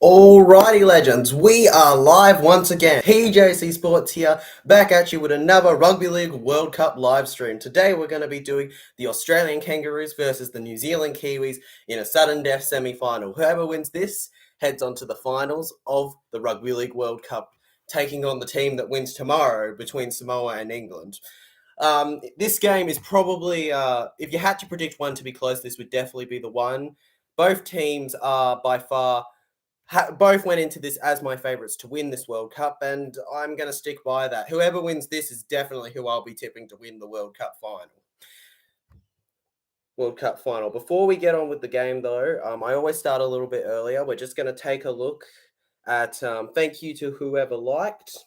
Alrighty, legends, we are live once again. TJC Sports here, back at you with another Rugby League World Cup live stream. Today we're going to be doing the Australian Kangaroos versus the New Zealand Kiwis in a sudden death semi-final. Whoever wins this heads on to the finals of the Rugby League World Cup, taking on the team that wins tomorrow between Samoa and England. This game is probably, if you had to predict one to be close, this would definitely be the one. Both teams are by far... both went into this as my favourites to win this World Cup, and I'm going to stick by that. Whoever wins this is definitely who I'll be tipping to win the World Cup final. Before we get on with the game, though, I always start a little bit earlier. We're just going to take a look at thank you to whoever liked.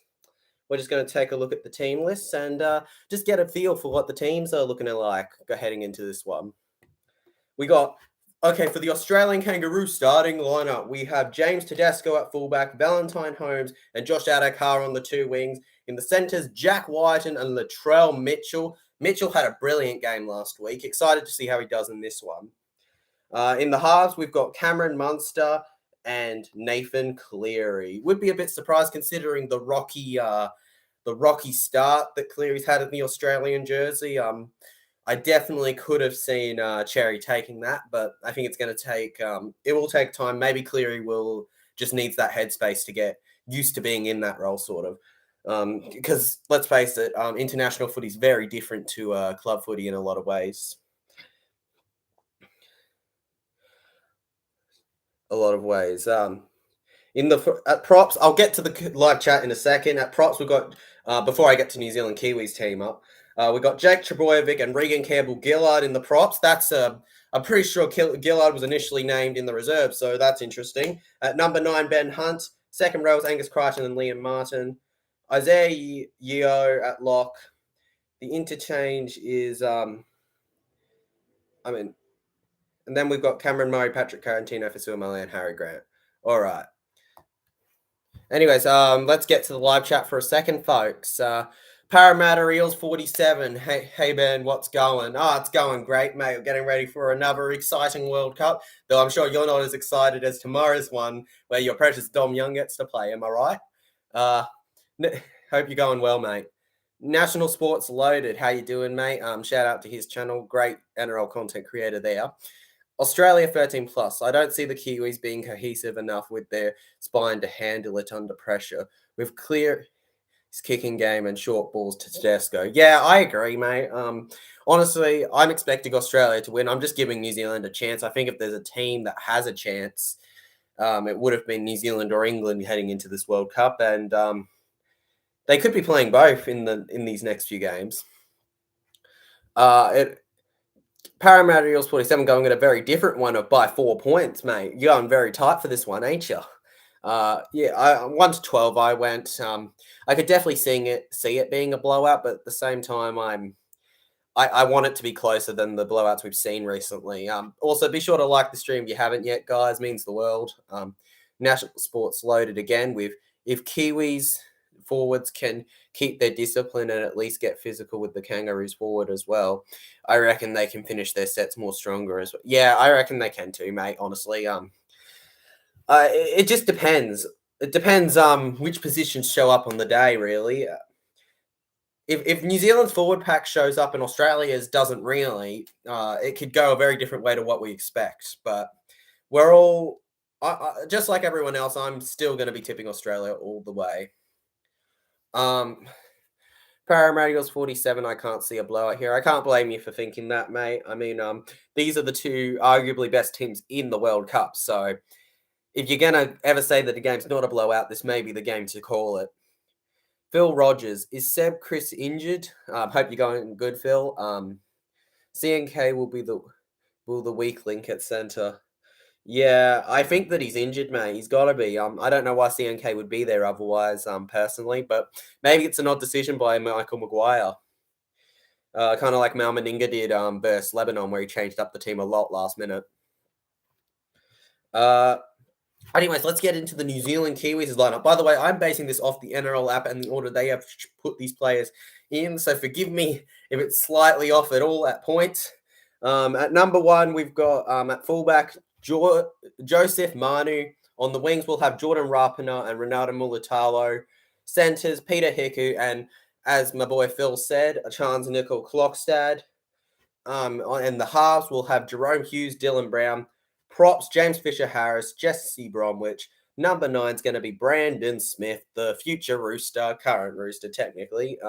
We're just going to take a look at the team lists and just get a feel for what the teams are looking like heading into this one. We got... Okay, for the Australian Kangaroos starting lineup, we have James Tedesco at fullback, Valentine Holmes and Josh Adokar on the two wings. In the centres, Jack Whiten and Latrell Mitchell. Mitchell had a brilliant game last week. Excited to see how he does in this one. In the halves, we've got Cameron Munster and Nathan Cleary. Would be a bit surprised considering the rocky start that Cleary's had in the Australian jersey. I definitely could have seen Cherry taking that, but I think it's going to take, it will take time. Maybe Cleary will just needs that headspace to get used to being in that role, sort of. Because let's face it, international footy is very different to club footy in a lot of ways. At props, I'll get to the live chat in a second. At props, we've got, before I get to New Zealand Kiwis team up, we've got Jake Trebojevic and Regan Campbell-Gillard in the props. That's I'm pretty sure Gillard was initially named in the reserve, so that's interesting. At number 9, Ben Hunt. Second row is Angus Crichton and Liam Martin. Isaiah Yeo at lock. The interchange is, and then we've got Cameron Murray, Patrick Carantino, Fasuamale, and Harry Grant. All right. Anyways, let's get to the live chat for a second, folks. Parramatta Eels 47. Hey Ben, what's going? It's going great, mate. We're getting ready for another exciting World Cup, though I'm sure you're not as excited as tomorrow's one, where your precious Dom Young gets to play. Am I right? Hope you're going well, mate. National Sports Loaded. How you doing, mate? Shout out to his channel. Great NRL content creator there. Australia 13 plus. I don't see the Kiwis being cohesive enough with their spine to handle it under pressure. With clear kicking game and short balls to Tedesco. Yeah, I agree, mate. Honestly, I'm expecting Australia to win. I'm just giving New Zealand a chance. I think if there's a team that has a chance, it would have been New Zealand or England heading into this World Cup, and they could be playing both in these next few games. Parramatta Eels 47 going at a very different one of by 4 points, mate. You're going very tight for this one, ain't you? 1 to 12 I went. I could definitely see it being a blowout, but at the same time I want it to be closer than the blowouts we've seen recently. Also, be sure to like the stream if you haven't yet, guys. Means the world. National Sports Loaded again with if Kiwis forwards can keep their discipline and at least get physical with the Kangaroos forward as well, I reckon they can finish their sets more stronger as well. Yeah, I reckon they can too, mate, honestly. It just depends. It depends which positions show up on the day, really. If New Zealand's forward pack shows up and Australia's doesn't really, it could go a very different way to what we expect. But we're all, just like everyone else, I'm still going to be tipping Australia all the way. Parramatta Eagles 47, I can't see a blowout here. I can't blame you for thinking that, mate. I mean, these are the two arguably best teams in the World Cup, so if you're going to ever say that the game's not a blowout, this may be the game to call it. Phil Rogers. Is Seb Chris injured? Hope you're going good, Phil. CNK will be the weak link at centre. Yeah, I think that he's injured, mate. He's got to be. I don't know why CNK would be there otherwise, personally, but maybe it's an odd decision by Michael Maguire. Kind of like Mal Meninga did versus Lebanon, where he changed up the team a lot last minute. Anyways, let's get into the New Zealand Kiwis lineup. By the way, I'm basing this off the NRL app and the order they have put these players in, so forgive me if it's slightly off at all at points. At number 1, we've got at fullback Joseph Manu. On the wings, we'll have Jordan Rapana and Renato Mulatalo. Centres, Peter Hiku and, as my boy Phil said, Chance Nickel Clockstad. And the halves, we'll have Jerome Hughes, Dylan Brown. Props, James Fisher-Harris, Jesse Bromwich. Number 9 is going to be Brandon Smith, the future Rooster, current Rooster technically.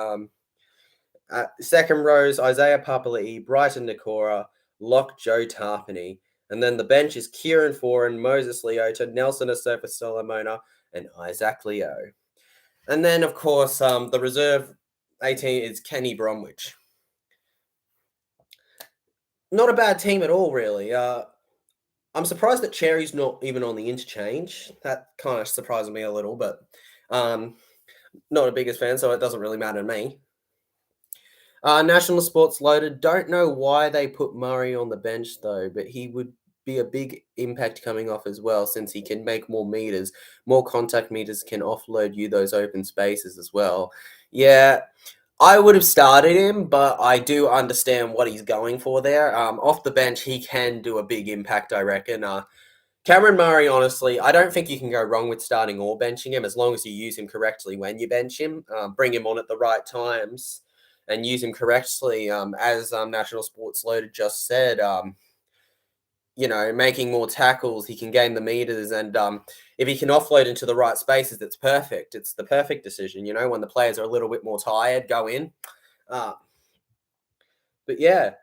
Second rows, Isaiah Papali'i, Brighton Nakora, Lock Joe Tarpany. And then the bench is Kieran Foran, Moses Leota, Nelson Asofa Solomona, and Isaac Leo. And then, of course, the reserve 18 is Kenny Bromwich. Not a bad team at all, really. I'm surprised that Cherry's not even on the interchange. That kind of surprised me a little, but not a biggest fan, so it doesn't really matter to me. National Sports loaded. Don't know why they put Murray on the bench, though, but he would be a big impact coming off as well, since he can make more meters. More contact meters can offload you those open spaces as well. Yeah, I would have started him, but I do understand what he's going for there. Off the bench, he can do a big impact, I reckon. Cameron Murray, honestly, I don't think you can go wrong with starting or benching him as long as you use him correctly when you bench him. Bring him on at the right times and use him correctly. As National Sports Loaded just said, making more tackles, he can gain the meters, and if he can offload into the right spaces, it's perfect. It's the perfect decision, when the players are a little bit more tired, go in. But yeah,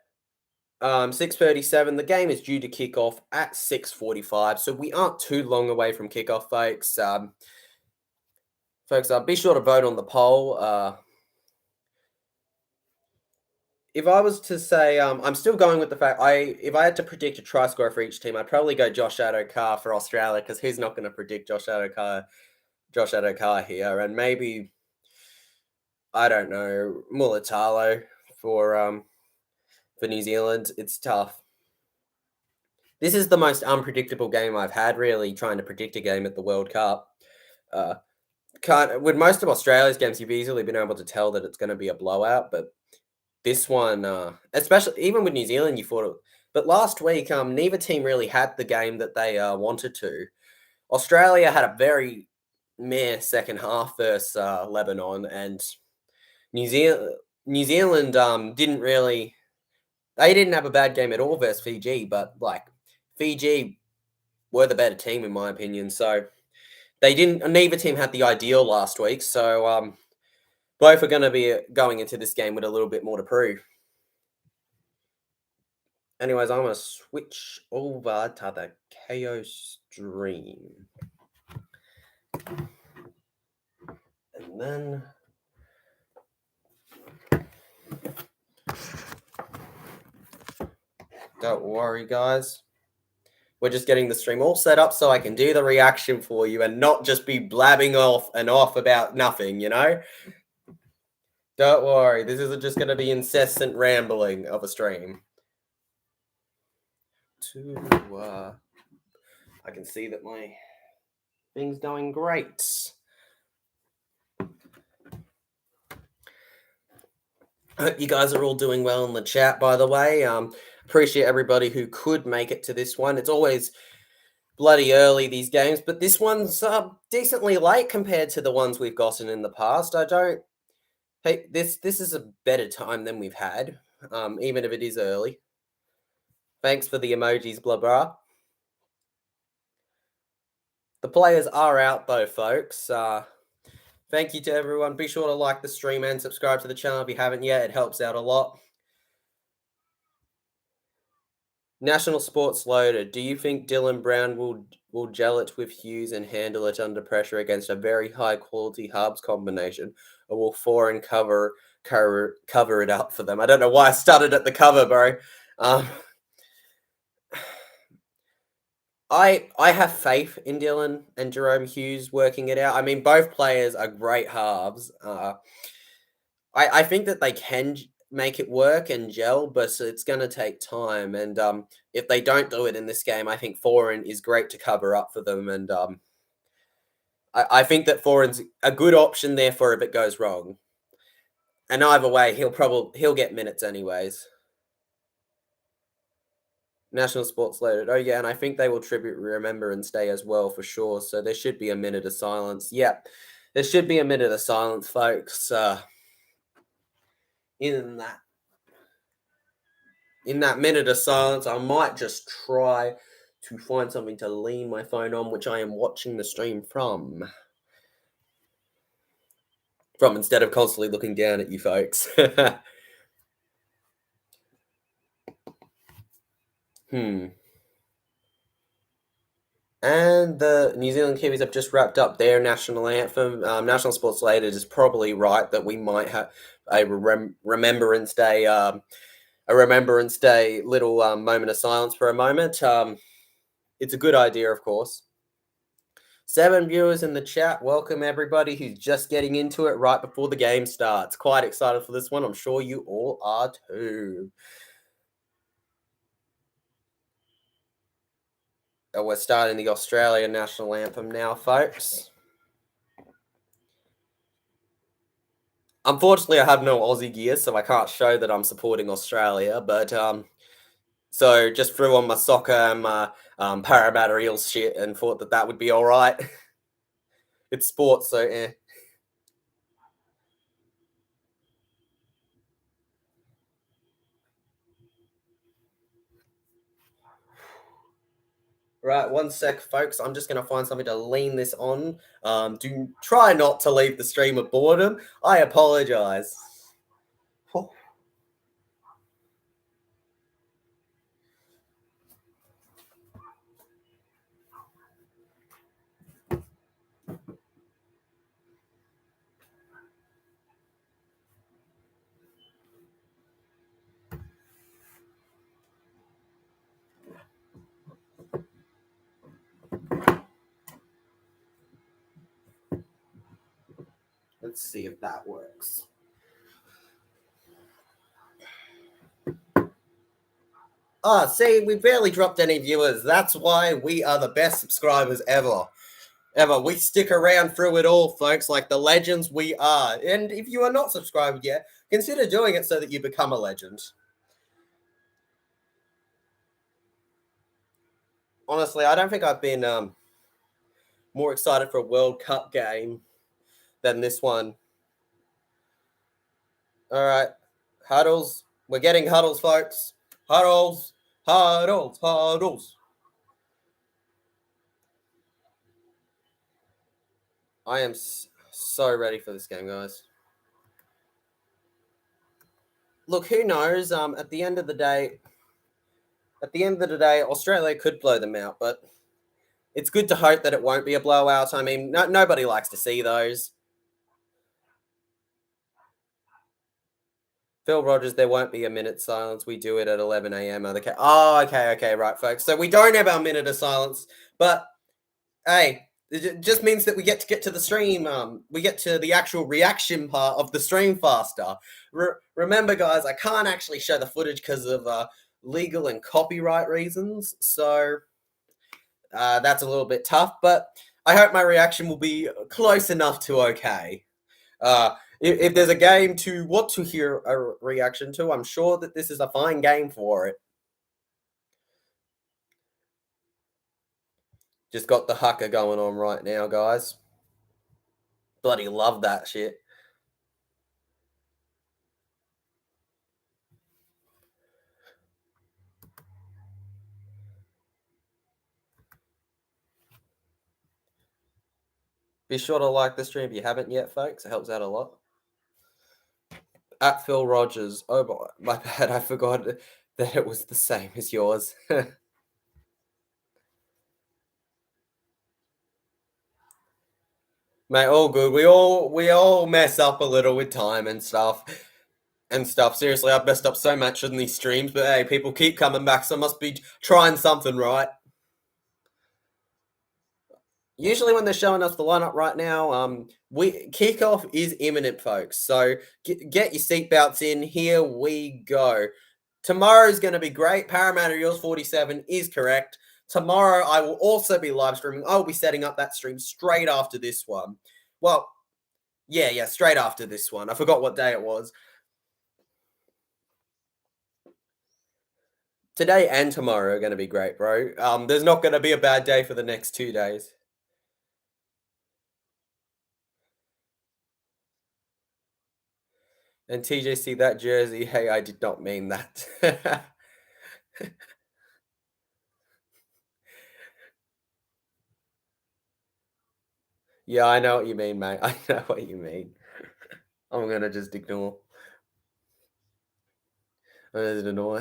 6:37, the game is due to kick off at 6:45, so we aren't too long away from kickoff, folks. Be sure to vote on the poll. If I was to say, I'm still going with the fact, if I had to predict a try scorer for each team, I'd probably go Josh Addo-Carr for Australia, because who's not going to predict Josh Addo-Carr here? And maybe, I don't know, Mulatalo for New Zealand. It's tough. This is the most unpredictable game I've had, really, trying to predict a game at the World Cup. With most of Australia's games, you've easily been able to tell that it's going to be a blowout, but this one, especially even with New Zealand, you thought. But last week, neither team really had the game that they wanted to. Australia had a very meh second half versus Lebanon, and New Zealand didn't really. They didn't have a bad game at all versus Fiji, but Fiji were the better team in my opinion. So they didn't. Neither team had the ideal last week, so both are going to be going into this game with a little bit more to prove. Anyways, I'm going to switch over to the Kayo stream. And then... Don't worry, guys. We're just getting the stream all set up so I can do the reaction for you and not just be blabbing off about nothing, Don't worry, this isn't just going to be incessant rambling of a stream. I can see that my thing's going great. I hope you guys are all doing well in the chat, by the way. Appreciate everybody who could make it to this one. It's always bloody early, these games, but this one's decently late compared to the ones we've gotten in the past. Hey, this is a better time than we've had, even if it is early. Thanks for the emojis, blah, blah. The players are out, though, folks. Thank you to everyone. Be sure to like the stream and subscribe to the channel if you haven't yet. It helps out a lot. National Sports Loaded. Do you think Dylan Brown will gel it with Hughes and handle it under pressure against a very high-quality halves combination? Or will Foran cover it up for them? I don't know why I started at the cover, bro. I have faith in Dylan and Jerome Hughes working it out. I mean, both players are great halves. I think that they can make it work and gel, but it's going to take time. And if they don't do it in this game, I think Foran is great to cover up for them. And I think that Foran's a good option there for if it goes wrong. And either way, he'll get minutes anyways. National Sports Loaded. Oh, yeah, and I think they will tribute Remembrance Day as well, for sure. So there should be a minute of silence. Yep, there should be a minute of silence, folks. In that minute of silence, I might just try to find something to lean my phone on, which I am watching the stream from. Instead of constantly looking down at you folks. And the New Zealand Kiwis have just wrapped up their national anthem. National Sports Related is probably right that we might have a Remembrance Day, little moment of silence for a moment. It's a good idea, of course. 7 viewers in the chat. Welcome everybody who's just getting into it right before the game starts. Quite excited for this one. I'm sure you all are too. We're starting the Australian national anthem now, folks. Unfortunately, I have no Aussie gear, so I can't show that I'm supporting Australia, but so just threw on my soccer and my Parramatta Eels shit and thought that would be all right. It's sports, so eh. Right, one sec, folks. I'm just going to find something to lean this on. Do try not to leave the stream of boredom. I apologize. Oh. Let's see if that works. See, we barely dropped any viewers. That's why we are the best subscribers ever. We stick around through it all, folks, like the legends we are. And if you are not subscribed yet, consider doing it so that you become a legend. Honestly, I don't think I've been more excited for a World Cup game than this one. All right, huddles. We're getting huddles, folks. Huddles. I am so ready for this game, guys. Look, who knows? At the end of the day, Australia could blow them out, but it's good to hope that it won't be a blowout. I mean, nobody likes to see those. Phil Rogers, there won't be a minute silence. We do it at 11 a.m. Okay, right, folks. So we don't have our minute of silence, but hey, it just means that we get to the stream. We get to the actual reaction part of the stream faster. Remember, guys, I can't actually show the footage because of legal and copyright reasons. So that's a little bit tough, but I hope my reaction will be close enough to okay. If there's a game to want to hear a reaction to, I'm sure that this is a fine game for it. Just got the haka going on right now, guys. Bloody love that shit. Be sure to like the stream if you haven't yet, folks. It helps out a lot. At Phil Rogers. Oh, boy, my bad. I forgot that it was the same as yours. Mate, all good. We all mess up a little with time and stuff. Seriously, I've messed up so much in these streams, but hey, people keep coming back, so I must be trying something right. Usually when they're showing us the lineup right now, kickoff is imminent, folks. So get your seatbelts in. Here we go. Tomorrow's going to be great. Parramatta Eels 47 is correct. Tomorrow I will also be live streaming. I will be setting up that stream straight after this one. Well, yeah, straight after this one. I forgot what day it was. Today and tomorrow are going to be great, bro. There's not going to be a bad day for the next 2 days. And TJC, that jersey, hey, I did not mean that. Yeah, I know what you mean, mate. I know what you mean. I'm going to just ignore. I'm going to ignore.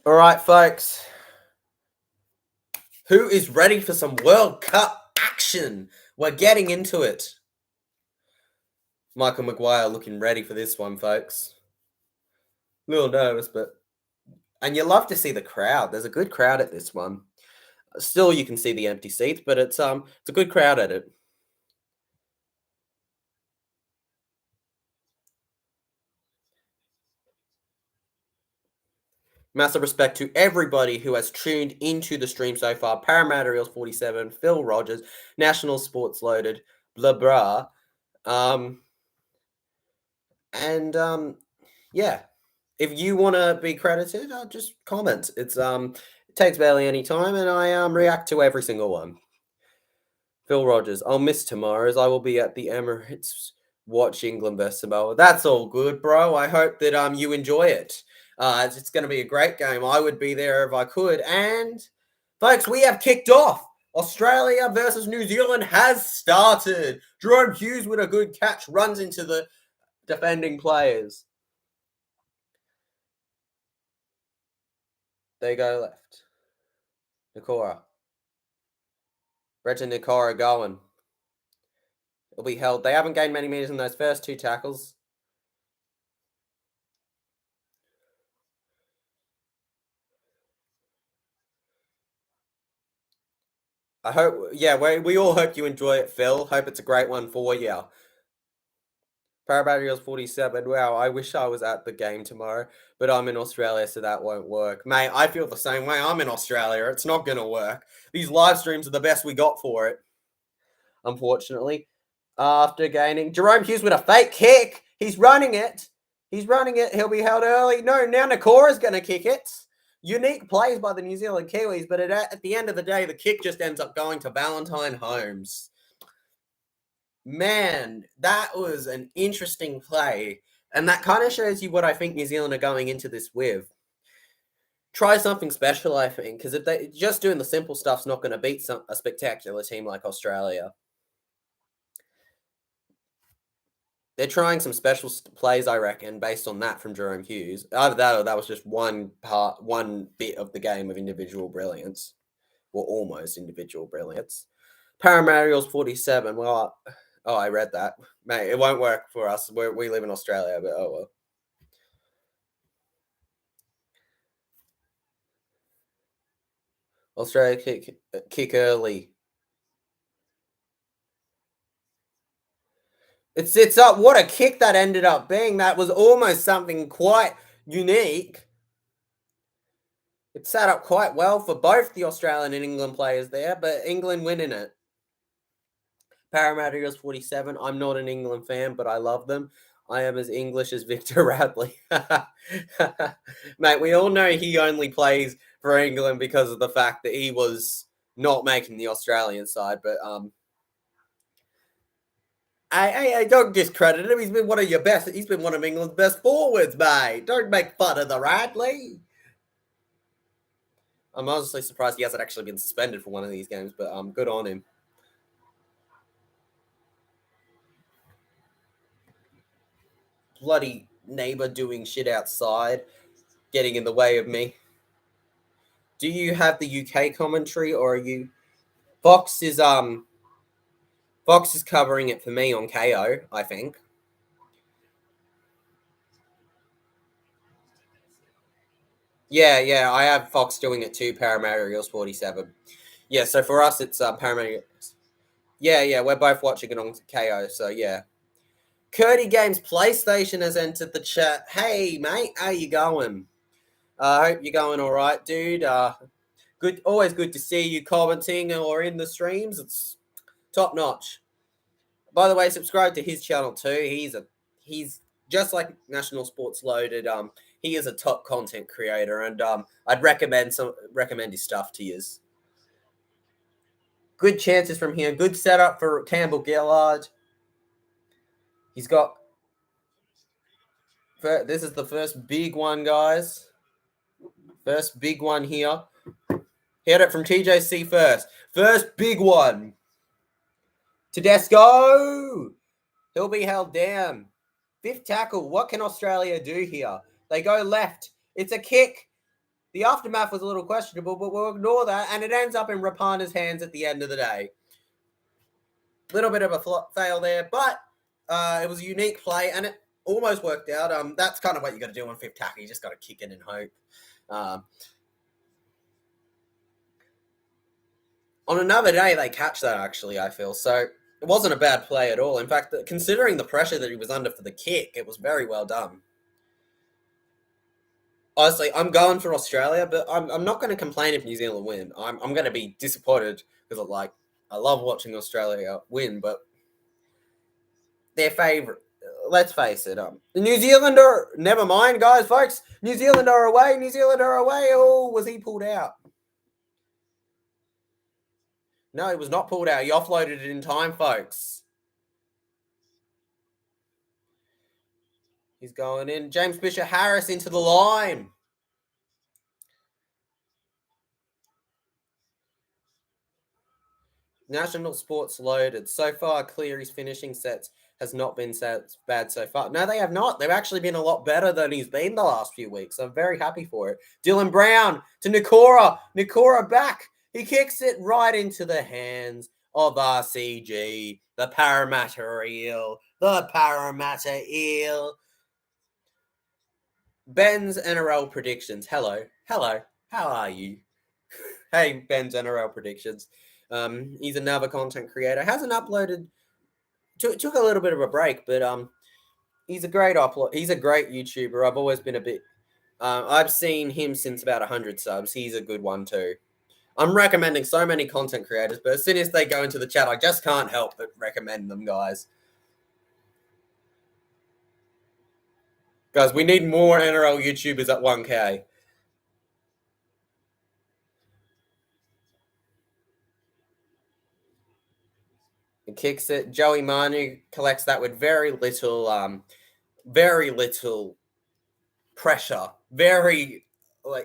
All right, folks. Who is ready for some World Cup action? We're getting into it. Michael Maguire looking ready for this one, folks. A little nervous, but... And you love to see the crowd. There's a good crowd at this one. Still, you can see the empty seats, but it's a good crowd at it. Massive respect to everybody who has tuned into the stream so far. Parramatta Reels 47, Phil Rogers, National Sports Loaded, blah blah. Yeah. If you want to be credited, just comment. It takes barely any time, and I react to every single one. Phil Rogers, I'll miss tomorrow's. I will be at the Emirates watch England versus Samoa. That's all good, bro. I hope that you enjoy it. It's going to be a great game. I would be there if I could. And folks, we have kicked off. Australia versus New Zealand has started. Jerome Hughes with a good catch runs into the defending players. They go left. Nikora. Brenton Nikora going. It'll be held. They haven't gained many meters in those first two tackles. I hope, yeah, we all hope you enjoy it, Phil. Hope it's a great one for you. Parramatta 47. Wow, I wish I was at the game tomorrow, but I'm in Australia, so that won't work. Mate, I feel the same way. I'm in Australia. It's not going to work. These live streams are the best we got for it, unfortunately. After gaining, Jerome Hughes with a fake kick. He's running it. He's running it. He'll be held early. No, now Nakora's going to kick it. Unique plays by the New Zealand Kiwis, but at the end of the day, the kick just ends up going to Valentine Holmes. Man, that was an interesting play. And that kind of shows you what I think New Zealand are going into this with. Try something special, I think, because if they just doing the simple stuff's not going to beat a spectacular team like Australia. They're trying some special plays, I reckon, based on that from Jerome Hughes. Either that or that was just one bit of the game of individual brilliance. Well, almost individual brilliance. Parramatta 47. Well, I read that. Mate, it won't work for us. We live in Australia, but oh well. Australia kick early. It's up. What a kick that ended up being. That was almost something quite unique. It sat up quite well for both the Australian and England players there, but England winning it. Parramatta 47. I'm not an England fan, but I love them. I am as English as Victor Radley. Mate, we all know he only plays for England because of the fact that he was not making the Australian side, but I don't discredit him. He's been one of your best. He's been one of England's best forwards, mate. Don't make fun of the Radley. I'm honestly surprised he hasn't actually been suspended for one of these games, but good on him. Bloody neighbor doing shit outside, getting in the way of me. Do you have the UK commentary, or are you? Fox is covering it for me on Kayo, I think. Yeah, I have Fox doing it too. Parramatta Eagles 47. Yeah, so for us it's Parramatta. Yeah, we're both watching it on Kayo. So yeah. Curdy Games PlayStation has entered the chat. Hey mate, how you going? I hope you're going all right, dude. Good, always good to see you commenting or in the streams. It's top notch. By the way, subscribe to his channel too. He's just like National Sports Loaded, he is a top content creator, and I'd recommend his stuff to you. Good chances from here. Good setup for Campbell Gillard. He's got. This is the first big one, guys. First big one here. Hit it from TJC first. First big one. Tedesco. He'll be held down. Fifth tackle. What can Australia do here? They go left. It's a kick. The aftermath was a little questionable, but we'll ignore that. And it ends up in Rapana's hands at the end of the day. Little bit of a fail there, but it was a unique play, and it almost worked out. That's kind of what you got to do on fifth tackle. You just got to kick it and hope. On another day, they catch that, actually, I feel. So it wasn't a bad play at all. In fact, considering the pressure that he was under for the kick, it was very well done. Honestly, I'm going for Australia, but I'm not going to complain if New Zealand win. I'm going to be disappointed because I love watching Australia win, but their favourite. Let's face it. New Zealand are never mind, guys, folks. New Zealand are away. New Zealand are away. Oh, was he pulled out? No, he was not pulled out. He offloaded it in time, folks. He's going in. James Fisher-Harris into the line. National Sports Loaded. So far, Cleary's finishing sets has not been bad so far. No, they have not. They've actually been a lot better than he's been the last few weeks. I'm very happy for it. Dylan Brown to Nikora. Nikora back. He kicks it right into the hands of RCG, the Parramatta Eel. The Parramatta Eel. Ben's NRL predictions. Hello. How are you? Hey, Ben's NRL predictions. He's another content creator. Hasn't uploaded. Took a little bit of a break, but he's a great upload. He's a great YouTuber. I've always been a bit. I've seen him since about 100 subs. He's a good one too. I'm recommending so many content creators, but as soon as they go into the chat, I just can't help but recommend them, guys. Guys, we need more NRL YouTubers at 1K. He kicks it. Joey Manu collects that with very little pressure.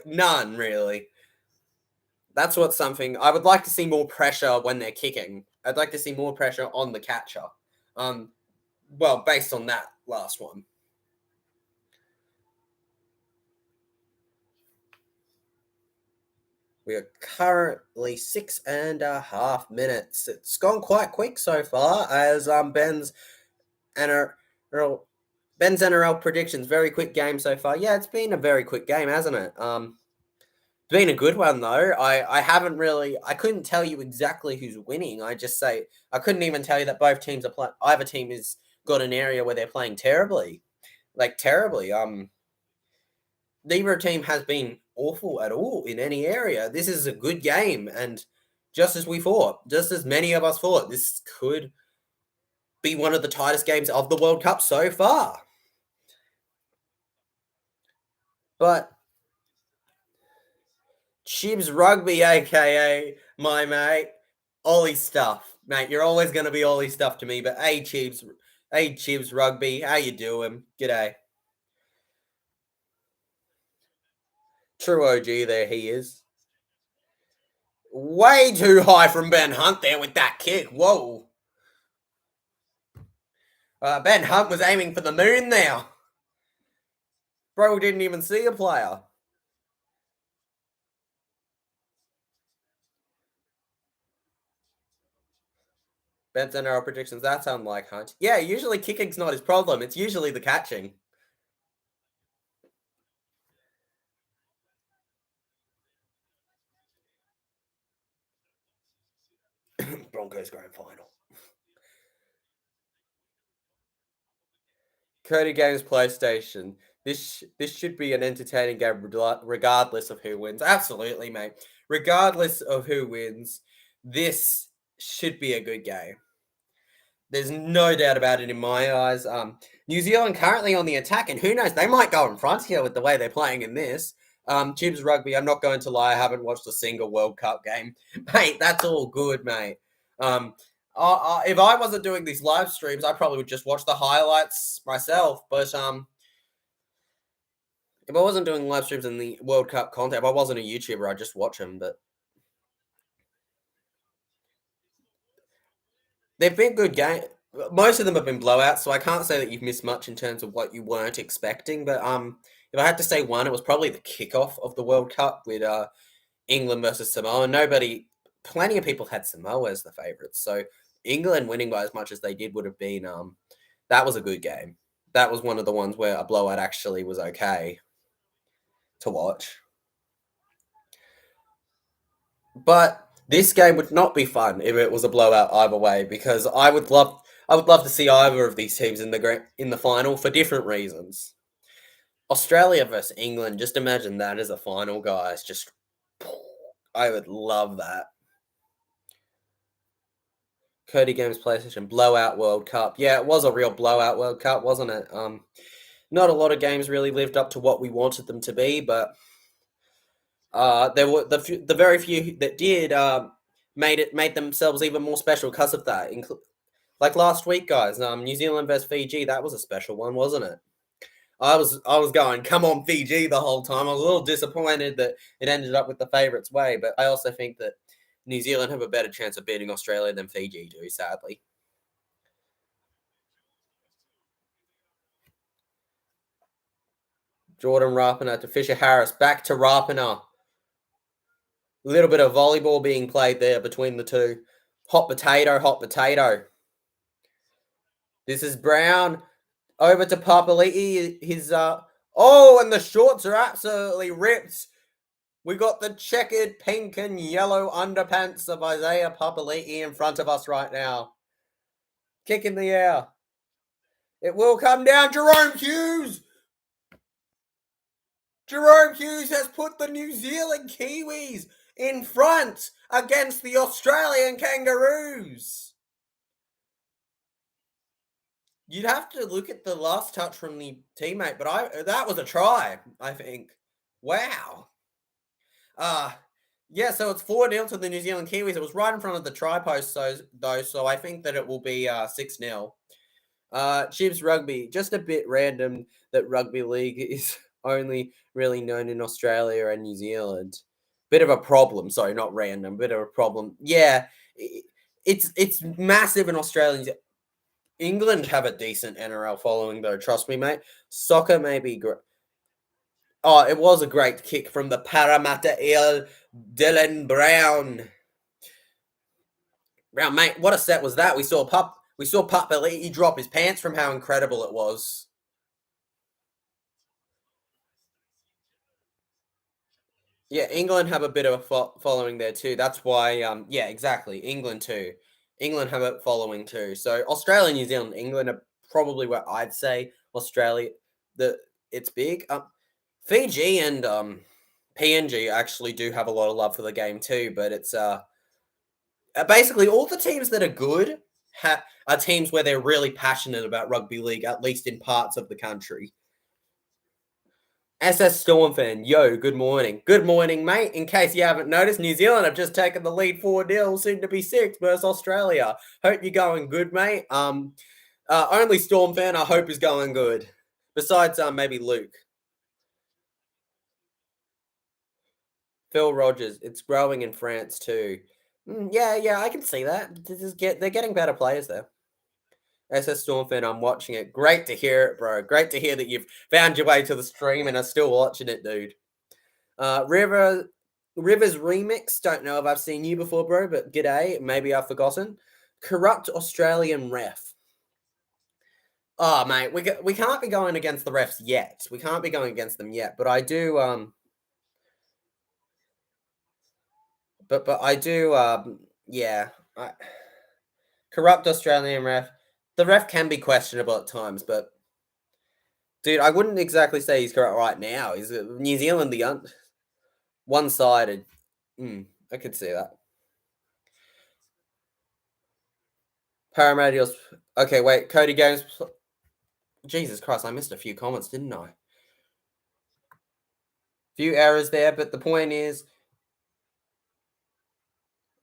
None, really. That's what's something I would like to see more pressure when they're kicking. I'd like to see more pressure on the catcher. Well, based on that last one. We are currently 6.5 minutes. It's gone quite quick so far as Ben's NRL predictions. Very quick game so far. Yeah, it's been a very quick game, hasn't it? It's been a good one though. I couldn't tell you exactly who's winning. I couldn't even tell you that both teams are playing. Either team has got an area where they're playing terribly. Neither team has been awful at all in any area. This is a good game, and just as many of us thought, this could be one of the tightest games of the World Cup so far. But Chibs Rugby, aka my mate, Ollie stuff, mate. You're always going to be Ollie stuff to me. But hey, Chibs Rugby, how you doing? G'day. True OG, there he is. Way too high from Ben Hunt there with that kick. Whoa. Ben Hunt was aiming for the moon there. Bro didn't even see a player. Ben's NRL predictions, that sound like Hunt. Yeah, usually kicking's not his problem. It's usually the catching. Broncos grand final. Cody Games PlayStation. This should be an entertaining game regardless of who wins. Absolutely, mate. Regardless of who wins, this should be a good game. There's no doubt about it in my eyes. New Zealand currently on the attack, and who knows, they might go in front here with the way they're playing in this. Chibs Rugby, I'm not going to lie, I haven't watched a single World Cup game. Mate, that's all good, mate. If I wasn't doing these live streams, I probably would just watch the highlights myself. But if I wasn't doing live streams in the World Cup content, if I wasn't a YouTuber, I'd just watch them. But they've been good games. Most of them have been blowouts, so I can't say that you've missed much in terms of what you weren't expecting. But if I had to say one, it was probably the kickoff of the World Cup with England versus Samoa. Plenty of people had Samoa as the favourites. So England winning by as much as they did would have been that was a good game. That was one of the ones where a blowout actually was okay to watch. But this game would not be fun if it was a blowout either way, because I would love to see either of these teams in the final for different reasons. Australia versus England, just imagine that as a final, guys. I would love that. Cody Games PlayStation blowout World Cup. Yeah, it was a real blowout World Cup, wasn't it? Not a lot of games really lived up to what we wanted them to be, but there were the very few that did made themselves even more special because of that. Like last week, guys, New Zealand versus Fiji, that was a special one, wasn't it? I was going, come on, Fiji, the whole time. I was a little disappointed that it ended up with the favourites' way, but I also think that New Zealand have a better chance of beating Australia than Fiji do, sadly. Jordan Rapana to Fisher Harris, back to Rapana. A little bit of volleyball being played there between the two. Hot potato, hot potato. This is Brown. Over to Papali'i. And the shorts are absolutely ripped. We got the checkered pink and yellow underpants of Isaiah Papali'i in front of us right now. Kick in the air. It will come down. Jerome Hughes. Jerome Hughes has put the New Zealand Kiwis in front against the Australian Kangaroos. You'd have to look at the last touch from the teammate, but that was a try, I think. Wow. Yeah, so it's 4-0 to the New Zealand Kiwis. It was right in front of the try post, so I think that it will be 6-0. Chibs Rugby, just a bit random that rugby league is only really known in Australia and New Zealand. Bit of a problem. Sorry, not random. Bit of a problem. Yeah, it's massive in Australia. England have a decent NRL following, though. Trust me, mate. Soccer may be great. Oh, it was a great kick from the Parramatta Eel, Dylan Brown. Brown, mate, what a set was that? We saw Papali'i drop his pants from how incredible it was. Yeah, England have a bit of a following there too. That's why, yeah, exactly. England too. England have a following too. So Australia, New Zealand, England are probably where I'd say Australia. It's big. Fiji and PNG actually do have a lot of love for the game too. But it's basically all the teams that are good are teams where they're really passionate about rugby league, at least in parts of the country. SS Storm fan, yo, good morning. Good morning, mate. In case you haven't noticed, New Zealand have just taken the lead 4-0, soon to be 6 versus Australia. Hope you're going good, mate. Only Storm fan I hope is going good. Besides maybe Luke. Phil Rogers, it's growing in France too. Yeah, I can see that. They're getting better players there. SS Storm fan, I'm watching it. Great to hear it, bro. Great to hear that you've found your way to the stream and are still watching it, dude. Rivers Remix. Don't know if I've seen you before, bro, but g'day. Maybe I've forgotten. Corrupt Australian ref. Oh, mate, we can't be going against the refs yet. We can't be going against them yet, but I do but I do yeah. Corrupt Australian ref. The ref can be questionable at times, but dude, I wouldn't exactly say he's corrupt right now. Is New Zealand the one-sided? I could see that. Parramatta. Okay, wait. Cody Games. Jesus Christ, I missed a few comments, didn't I? Few errors there, but the point is,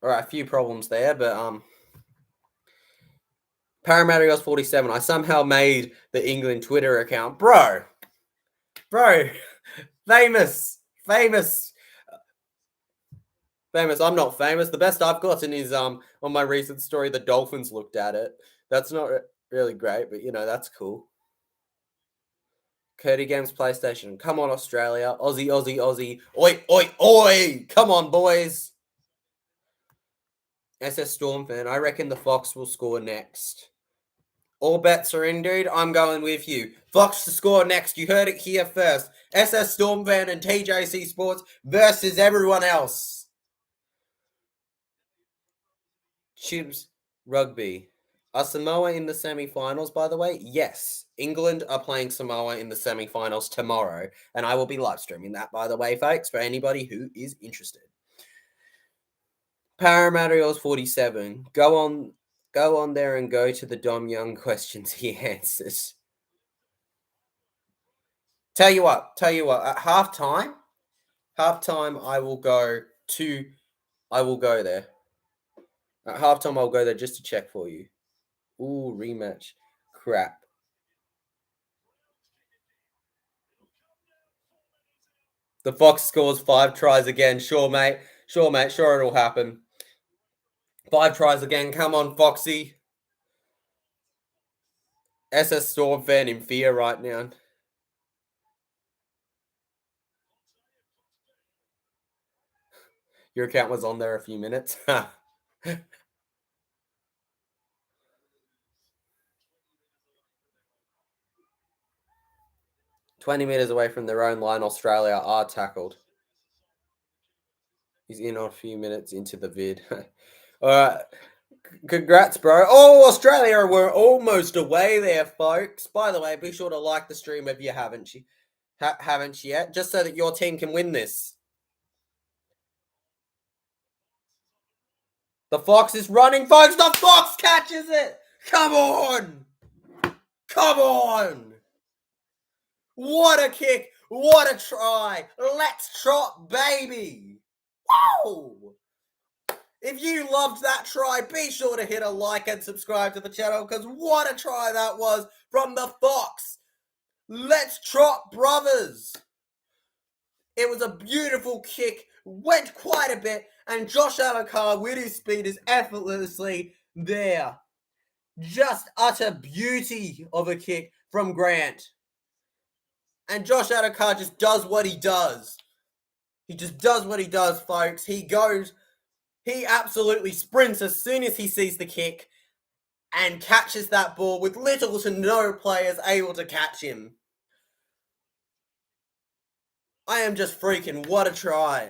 all right, a few problems there, but Paramarios 47. I somehow made the England Twitter account, bro, famous, famous, famous. I'm not famous. The best I've gotten is on my recent story. The Dolphins looked at it. That's not really great, but that's cool. Curdy Games PlayStation. Come on, Australia. Aussie, Aussie, Aussie. Oi, oi, oi. Come on, boys. SS Storm fan. I reckon the Fox will score next. All bets are in, dude. I'm going with you. Fox to score next. You heard it here first. SS Storm fan and TJC Sports versus everyone else. Chibs Rugby. Are Samoa in the semi-finals, by the way? Yes. England are playing Samoa in the semi-finals tomorrow, and I will be live streaming that, by the way, folks, for anybody who is interested. Paramarios 47. Go on there and go to the Dom Young questions he answers. Tell you what, at halftime, I will go there. At halftime, I'll go there just to check for you. Ooh, rematch. Crap. The Fox scores 5 tries again. Sure, mate. Sure, it'll happen. 5 tries again. Come on, Foxy. SS Storm fan in fear right now. Your account was on there a few minutes. 20 metres away from their own line, Australia are tackled. He's in on a few minutes into the vid. All right. Congrats, bro. Oh, Australia were almost away there, folks. By the way, be sure to like the stream if you haven't yet, just so that your team can win this. The Fox is running, folks. The Fox catches it. Come on. Come on. What a kick. What a try. Let's trot, baby. Whoa. If you loved that try, be sure to hit a like and subscribe to the channel, because what a try that was from the Fox. Let's trot, brothers. It was a beautiful kick, went quite a bit, and Josh Adokar with his speed is effortlessly there. Just utter beauty of a kick from Grant. And Josh Adokar just does what he does. He just does what he does, folks. He absolutely sprints as soon as he sees the kick and catches that ball with little to no players able to catch him. I am just freaking, what a try.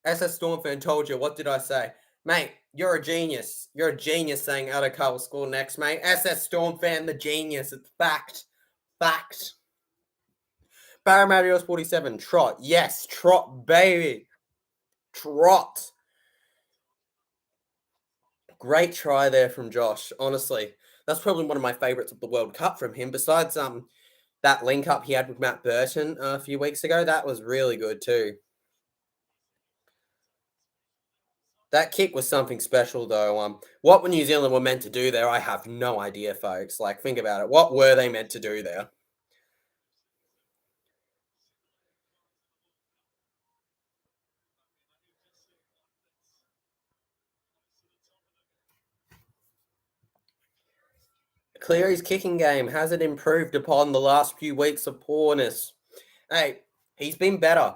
SS Stormfan told you, what did I say? Mate, you're a genius. You're a genius saying Adokar will score next, mate. SS Stormfan, the genius. It's fact. Fact. Paramarios 47, trot. Yes, trot, baby. Trot. Great try there from Josh, honestly. That's probably one of my favourites of the World Cup from him. Besides that link up he had with Matt Burton a few weeks ago, that was really good too. That kick was something special, though. What New Zealand were meant to do there, I have no idea, folks. Like, think about it. What were they meant to do there? Cleary's kicking game, has it improved upon the last few weeks of poorness? Hey, he's been better.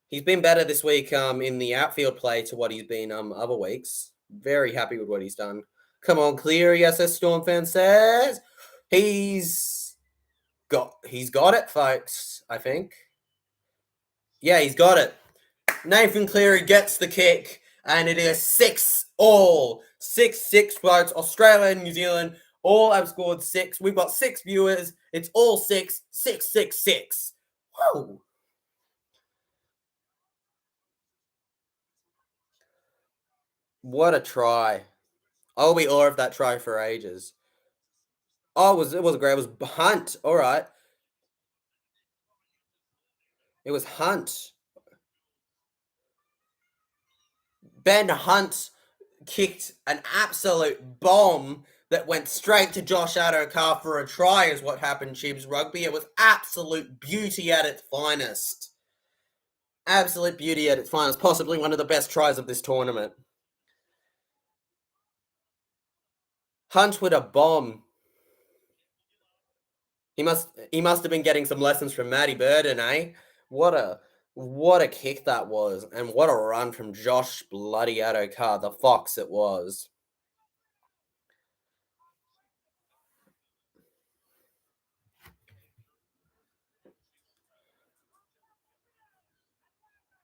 He's been better this week in the outfield play to what he's been other weeks. Very happy with what he's done. Come on, Cleary, SS Storm fan says. He's got it, folks, I think. Yeah, he's got it. Nathan Cleary gets the kick, and it is 6-all. 6-6, folks. Australia and New Zealand all have scored 6. We've got 6 viewers. It's all 6. 6, 6, 6. Whoa. What a try. I'll be awe of that try for ages. Oh, it was great. It was Hunt. All right. It was Hunt. Ben Hunt kicked an absolute bomb that went straight to Josh Adokar for a try, is what happened, Chibs Rugby. It was absolute beauty at its finest. Absolute beauty at its finest. Possibly one of the best tries of this tournament. Hunt with a bomb. He must have been getting some lessons from Matty Burden, eh? What a what a kick that was, and what a run from Josh bloody Adokar, the Fox it was.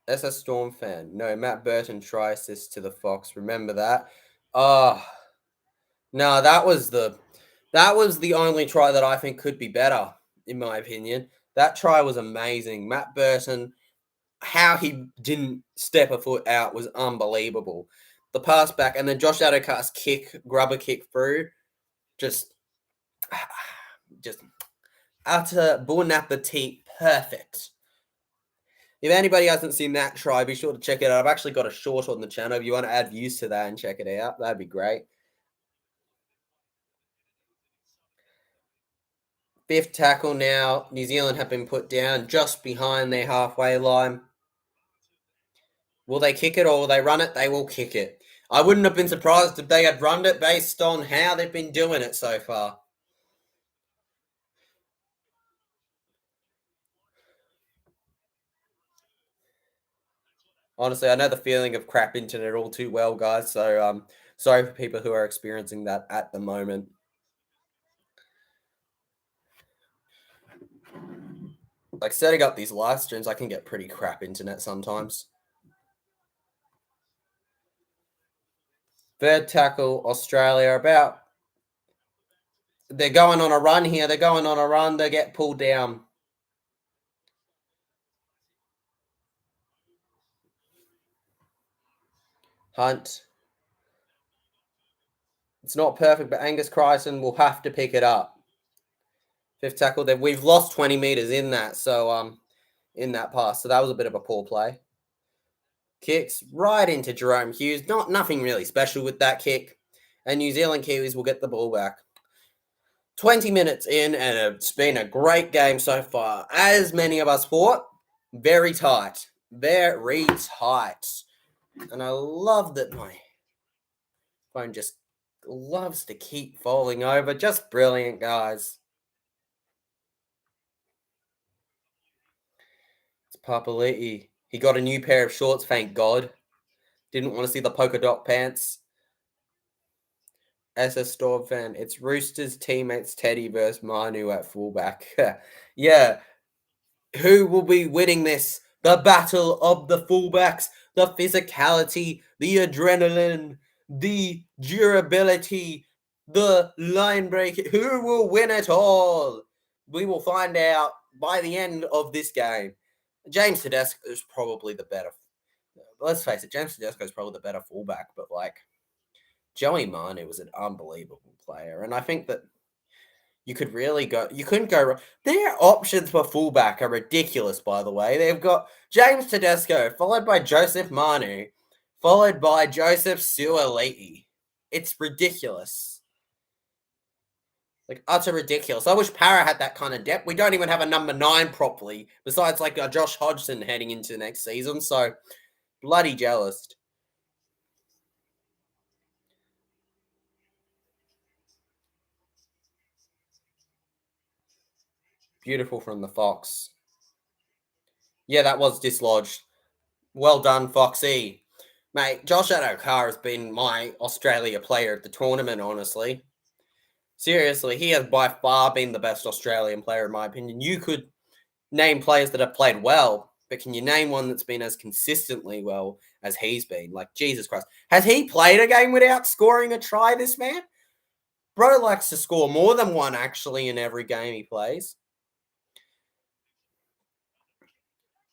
SS Storm fan. No, Matt Burton try assist to the Fox. Remember that? Oh no, that was the only try that I think could be better, in my opinion. That try was amazing. Matt Burton, how he didn't step a foot out was unbelievable. The pass back and then Josh Adokar's grubber kick through, just just utter bon appetit, perfect. If anybody hasn't seen that try, be sure to check it out. I've actually got a short on the channel. If you want to add views to that and check it out, that'd be great. Fifth tackle now. New Zealand have been put down just behind their halfway line. Will they kick it or will they run it? They will kick it. I wouldn't have been surprised if they had run it based on how they've been doing it so far. Honestly, I know the feeling of crap internet all too well, guys. So sorry for people who are experiencing that at the moment. Like setting up these live streams, I can get pretty crap internet sometimes. Third tackle, Australia about. They're going on a run here. They're going on a run. They get pulled down. Hunt. It's not perfect, but Angus Crichton will have to pick it up. Fifth tackle. We've lost 20 meters in that, so in that pass. So that was a bit of a poor play. Kicks right into Jerome Hughes. Nothing really special with that kick. And New Zealand Kiwis will get the ball back. 20 minutes in, and it's been a great game so far. As many of us thought, very tight. Very tight. And I love that my phone just loves to keep falling over. Just brilliant, guys. It's Papali'i. He got a new pair of shorts, thank God. Didn't want to see the polka dot pants. SS Storm fan, it's Roosters teammates Teddy versus Manu at fullback. Yeah, who will be winning this? The battle of the fullbacks, the physicality, the adrenaline, the durability, the line break. Who will win it all? We will find out by the end of this game. James Tedesco is probably the better. Let's face it, James Tedesco is probably the better fullback, but like Joey Manu was an unbelievable player, and I think that you couldn't go wrong. Their options for fullback are ridiculous, by the way. They've got James Tedesco, followed by Joseph Manu, followed by Joseph Suaalii. It's ridiculous. Like, utter ridiculous. I wish Para had that kind of depth. We don't even have a number 9 properly, besides like a Josh Hodgson heading into next season, so bloody jealous. Beautiful from the Fox. Yeah, that was dislodged. Well done, Foxy. Mate, Josh Adokar has been my Australia player at the tournament, honestly. Seriously, he has by far been the best Australian player, in my opinion. You could name players that have played well, but can you name one that's been as consistently well as he's been? Like, Jesus Christ. Has he played a game without scoring a try, this man? Bro likes to score more than one, actually, in every game he plays.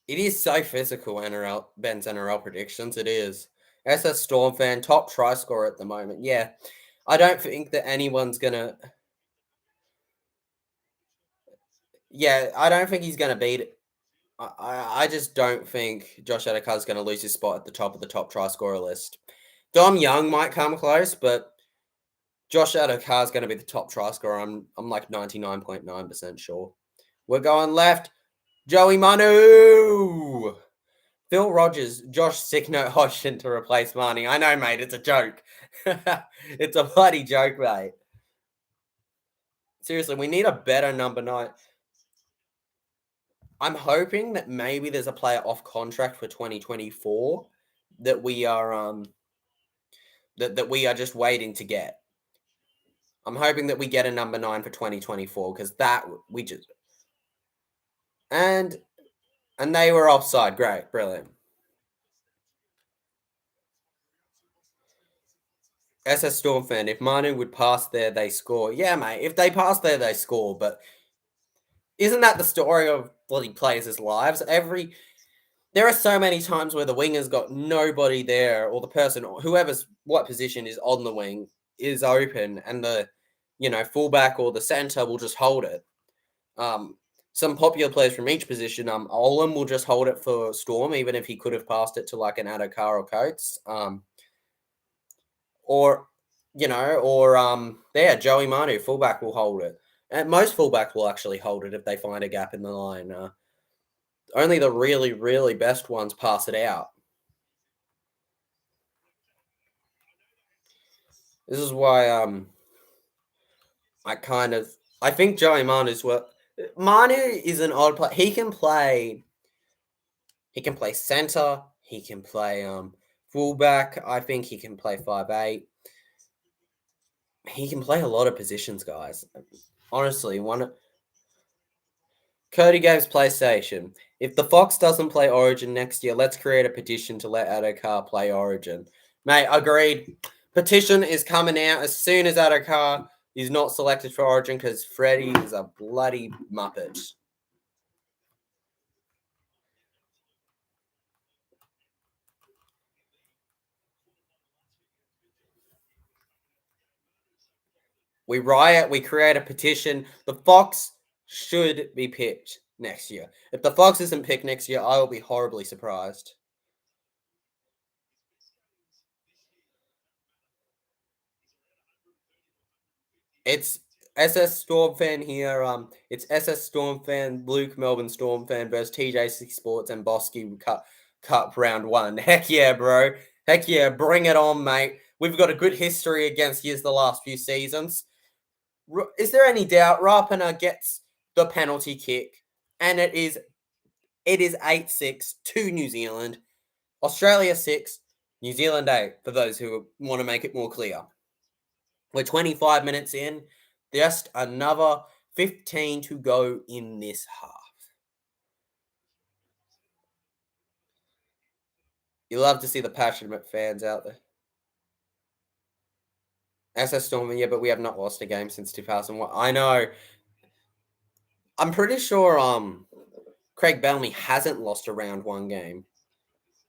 It is so physical, Ben's NRL predictions. It is. SS Storm fan, top try scorer at the moment. Yeah. I don't think that anyone's going to. Yeah, I don't think he's going to beat it. I just don't think Josh Adokar is going to lose his spot at the top of the top try scorer list. Dom Young might come close, but Josh Adokar is going to be the top try scorer. I'm like 99.9% sure. We're going left. Joey Manu. Phil Rogers, Josh Sicknote Hodgson to replace Marnie. I know, mate. It's a joke. It's a bloody joke, mate. Seriously, we need a better number 9. I'm hoping that maybe there's a player off contract for 2024 that we are that we are just waiting to get. I'm hoping that we get a number 9 for 2024 because that we just and they were offside. Great, brilliant. SS Storm fan, if Manu would pass there, they score. Yeah, mate. If they pass there, they score. But isn't that the story of bloody players' lives? There are so many times where the winger's got nobody there, or the person, whoever's what position is on the wing, is open, and the fullback or the centre will just hold it. Some popular players from each position, Olam will just hold it for Storm, even if he could have passed it to like an Adokar or Coates. Or Joey Manu, fullback will hold it. And most fullbacks will actually hold it if they find a gap in the line. Only the really, really best ones pass it out. This is why I think Joey Manu's Manu is an odd player. He can play centre, he can play fullback. I think he can play 5'8". He can play a lot of positions, guys. Honestly, Cody Games PlayStation. If the Fox doesn't play Origin next year, let's create a petition to let Adokar play Origin. Mate, agreed. Petition is coming out as soon as Adokar is not selected for Origin because Freddie is a bloody muppet. We riot, we create a petition. The Fox should be picked next year. If the Fox isn't picked next year, I will be horribly surprised. It's SS Storm fan here. It's SS Storm fan, Luke Melbourne Storm fan versus TJC Sports and Bosky Cup round 1. Heck yeah, bro. Heck yeah, bring it on, mate. We've got a good history against you the last few seasons. Is there any doubt Rapana gets the penalty kick, and it is 8-6 to New Zealand. Australia 6, New Zealand 8, for those who want to make it more clear. We're 25 minutes in, just another 15 to go in this half. You love to see the passionate fans out there. SS Storm, yeah, but we have not lost a game since 2001. I know. I'm pretty sure Craig Bellamy hasn't lost a round 1 game.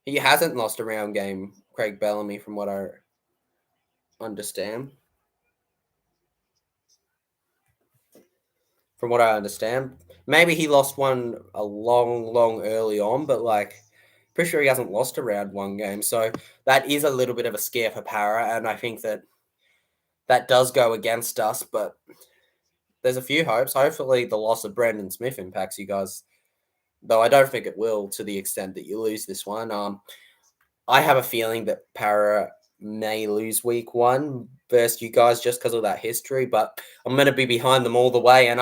He hasn't lost a round game, Craig Bellamy, from what I understand. From what I understand. Maybe he lost one a long early on, but pretty sure he hasn't lost a round 1 game. So that is a little bit of a scare for Para, and I think that does go against us, but there's a few hopes. Hopefully the loss of Brendan Smith impacts you guys, though I don't think it will to the extent that you lose this one. I have a feeling that Para may lose week 1 versus you guys just because of that history, but I'm going to be behind them all the way, and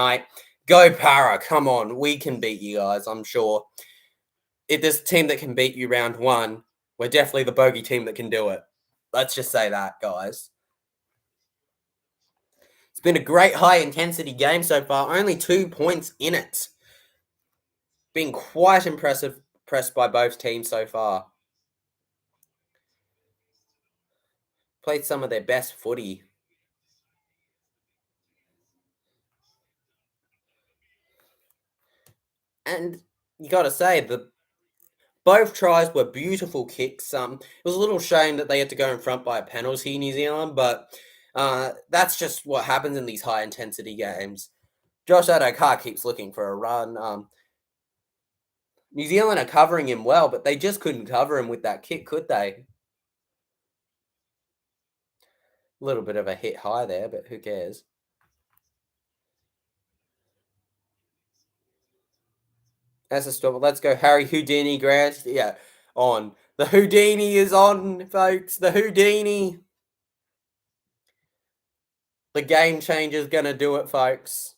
go Para, come on, we can beat you guys, I'm sure. If there's a team that can beat you round 1, we're definitely the bogey team that can do it. Let's just say that, guys. It's been a great high-intensity game so far, only 2 points in it. Been quite impressed by both teams so far. Played some of their best footy. And you got to say, both tries were beautiful kicks. It was a little shame that they had to go in front by a penalty, New Zealand, but that's just what happens in these high-intensity games. Josh Adokar keeps looking for a run. New Zealand are covering him well, but they just couldn't cover him with that kick, could they? A little bit of a hit high there, but who cares? That's a stop. Let's go, Harry Houdini Grant. Yeah, on. The Houdini is on, folks. The Houdini. The game changer's going to do it, folks.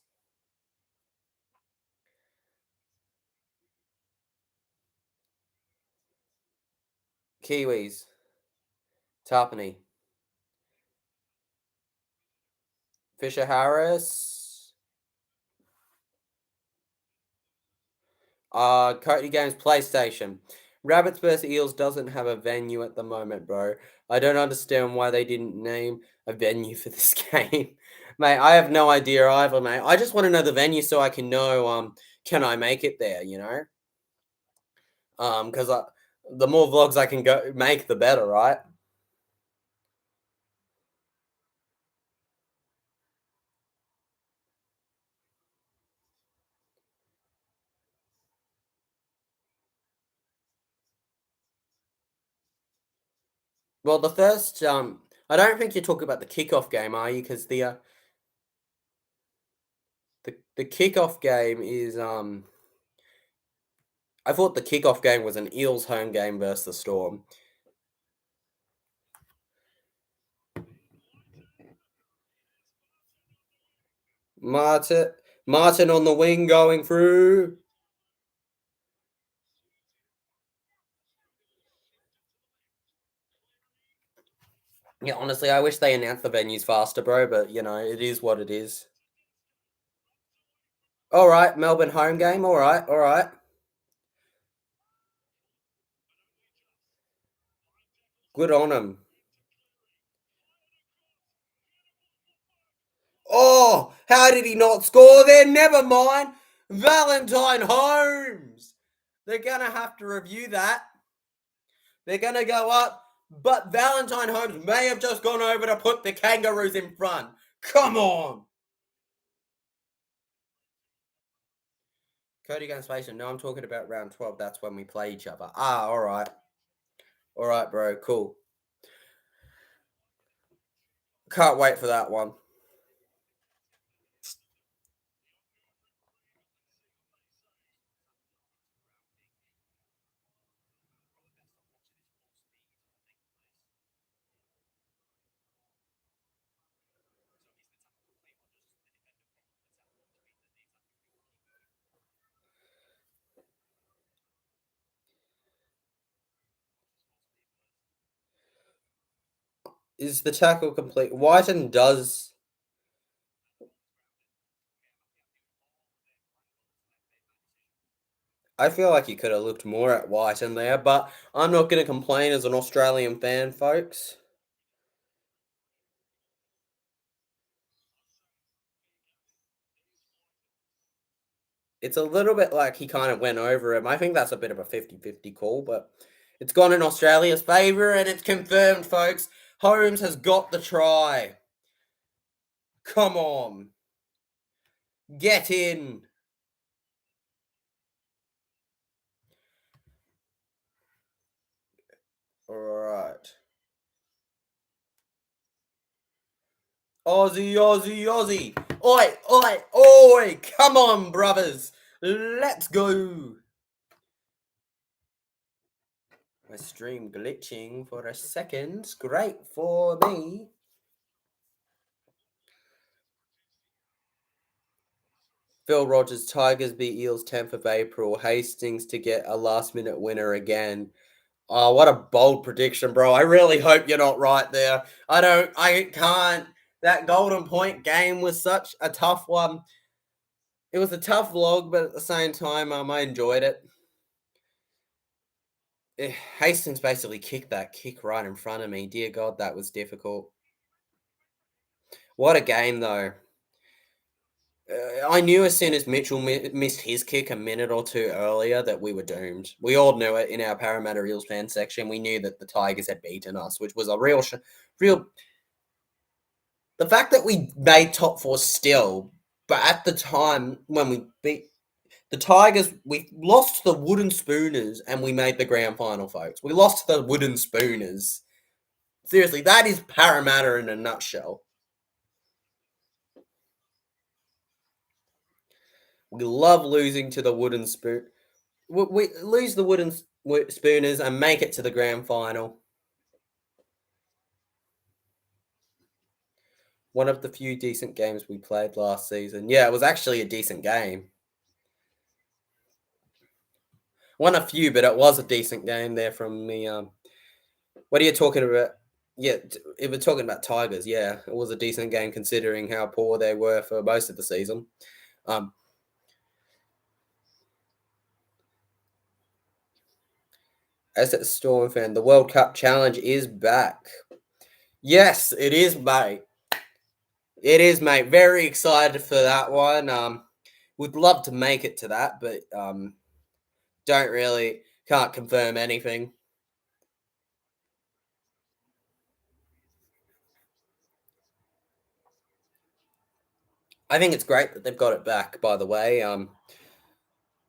Kiwis. Tarpany. Fisher Harris. Cody Games PlayStation. Rabbits vs Eels doesn't have a venue at the moment, bro. I don't understand why they didn't name a venue for this game. Mate, I have no idea either, mate. I just want to know the venue so I can know, can I make it there, you know? Because the more vlogs I can go make, the better, right? Well, the first, I don't think you're talking about the kickoff game, are you? Because the kickoff game is, I thought the kickoff game was an Eels home game versus the Storm. Martin on the wing going through. Yeah, honestly, I wish they announced the venues faster, bro, but, you know, it is what it is. All right, Melbourne home game. All right, all right. Good on them. Oh, how did he not score there? Never mind. Valentine Holmes. They're going to have to review that. They're going to go up, but Valentine Holmes may have just gone over to put the Kangaroos in front. Come on. Cody Guns Station. No, I'm talking about round 12. That's when we play each other. Ah, all right. All right, bro. Cool. Can't wait for that one. Is the tackle complete? Whiten does. I feel like you could have looked more at Whiten there, but I'm not going to complain as an Australian fan, folks. It's a little bit like he kind of went over him. I think that's a bit of a 50-50 call, but it's gone in Australia's favour and it's confirmed, folks. Holmes has got the try. Come on. Get in. All right. Aussie, Aussie, Aussie. Oi, oi, oi. Come on, brothers. Let's go. My stream glitching for a second. Great for me. Phil Rogers, Tigers beat Eels 10th of April. Hastings to get a last-minute winner again. Oh, what a bold prediction, bro. I really hope you're not right there. I can't. That Golden Point game was such a tough one. It was a tough vlog, but at the same time, I enjoyed it. Hastings basically kicked that kick right in front of me. Dear God, that was difficult. What a game, though. I knew as soon as Mitchell missed his kick a minute or two earlier that we were doomed. We all knew it in our Parramatta Eels fan section. We knew that the Tigers had beaten us, which was a real. The fact that we made top four still But at the time when we beat the Tigers, we lost to the Wooden Spooners and we made the grand final, folks. We lost to the Wooden Spooners. Seriously, that is Parramatta in a nutshell. We love losing to the Wooden Spoon. We lose the Wooden Spooners and make it to the grand final. One of the few decent games we played last season. Yeah, it was actually a decent game. One a few, but it was a decent game there from me. What are you talking about? Yeah, if we're talking about Tigers, yeah, it was a decent game considering how poor they were for most of the season. Um, as a Storm fan, the World Cup challenge is back. Yes, it is, mate. It is, mate. Very excited for that one. Would love to make it to that, but can't confirm anything. I think it's great that they've got it back. By the way, I'm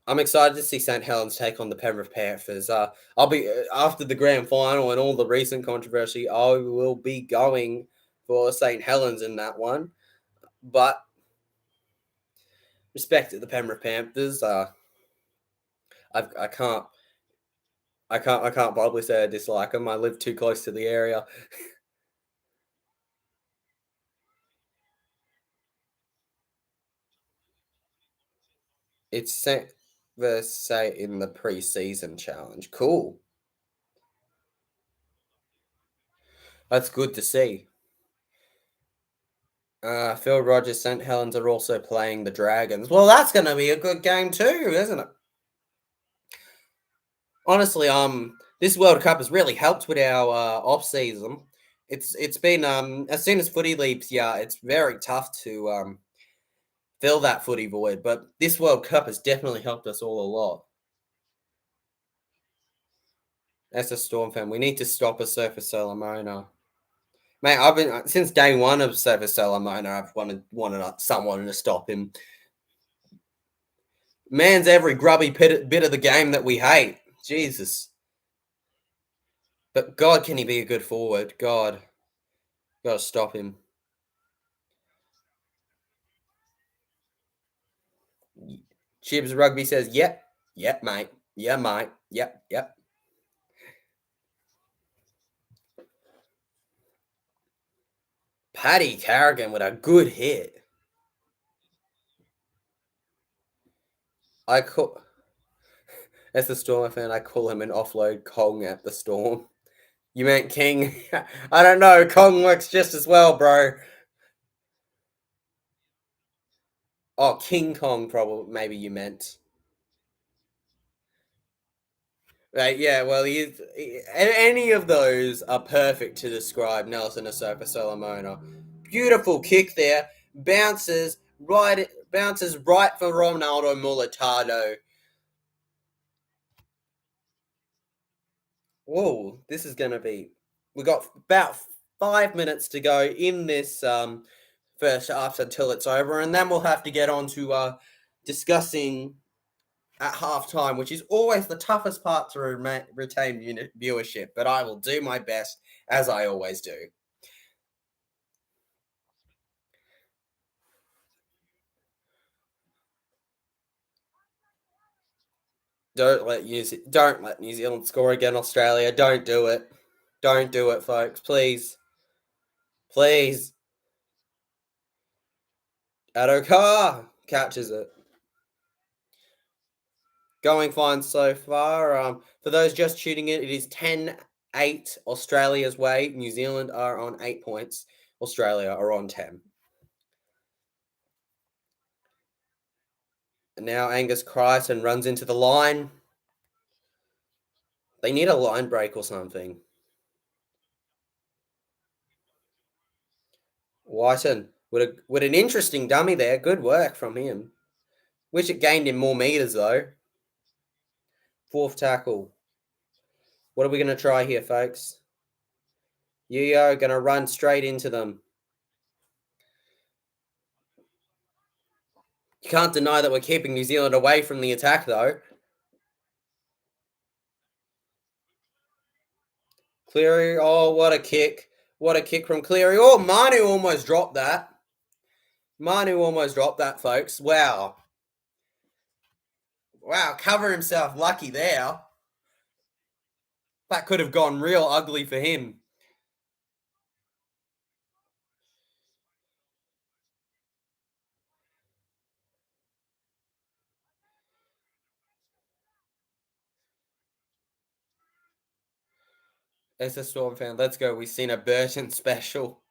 excited to see St Helens take on the Penrith Panthers. I'll be after the grand final and all the recent controversy. I will be going for St Helens in that one, but respect to the Penrith Panthers. I can't. I can't probably say I dislike them. I live too close to the area. It's set versus say in the preseason challenge. Cool. That's good to see. Phil Rogers, St Helens are also playing the Dragons. Well, that's going to be a good game too, isn't it? Honestly, this World Cup has really helped with our off season. It's been as soon as footy leaves, yeah, it's very tough to fill that footy void. But this World Cup has definitely helped us all a lot. As a Storm fan, we need to stop a Surface Salamona. Mate, I've been since day one of Surface Salamona. I've wanted someone to stop him. Man's every grubby bit of the game that we hate. Jesus. But God, can he be a good forward? God. Gotta stop him. Chibs Rugby says, yep. Yep, mate. Yeah, mate. Yep, yep. Paddy Carrigan with a good hit. I call as a Storm fan, I call him an offload Kong at the Storm. You meant King? I don't know. Kong works just as well, bro. Oh, King Kong, probably. Maybe you meant. Right, yeah, well, any of those are perfect to describe Nelson Asofa Solomona. Beautiful kick there, bounces right for Ronaldo Mulatado. Whoa, this is going to be. We got about 5 minutes to go in this first half until it's over, and then we'll have to get on to discussing at halftime, which is always the toughest part to retain viewership, but I will do my best as I always do. Don't let New Zealand score again, Australia. Don't do it. Don't do it, folks. Please. Please. Adokar catches it. Going fine so far. For those just tuning in, it is 10-8 Australia's way. New Zealand are on 8 points. Australia are on 10. And now Angus Crichton runs into the line. They need a line break or something. Whiten with an interesting dummy there. Good work from him. Wish it gained him more meters though. Fourth tackle. What are we going to try here, folks? Yo going to run straight into them. You can't deny that we're keeping New Zealand away from the attack, though. Cleary, oh, what a kick. What a kick from Cleary. Oh, Manu almost dropped that. Manu almost dropped that, folks. Wow. Wow, cover himself lucky there. That could have gone real ugly for him. As a Storm fan, let's go. We've seen a Burton special.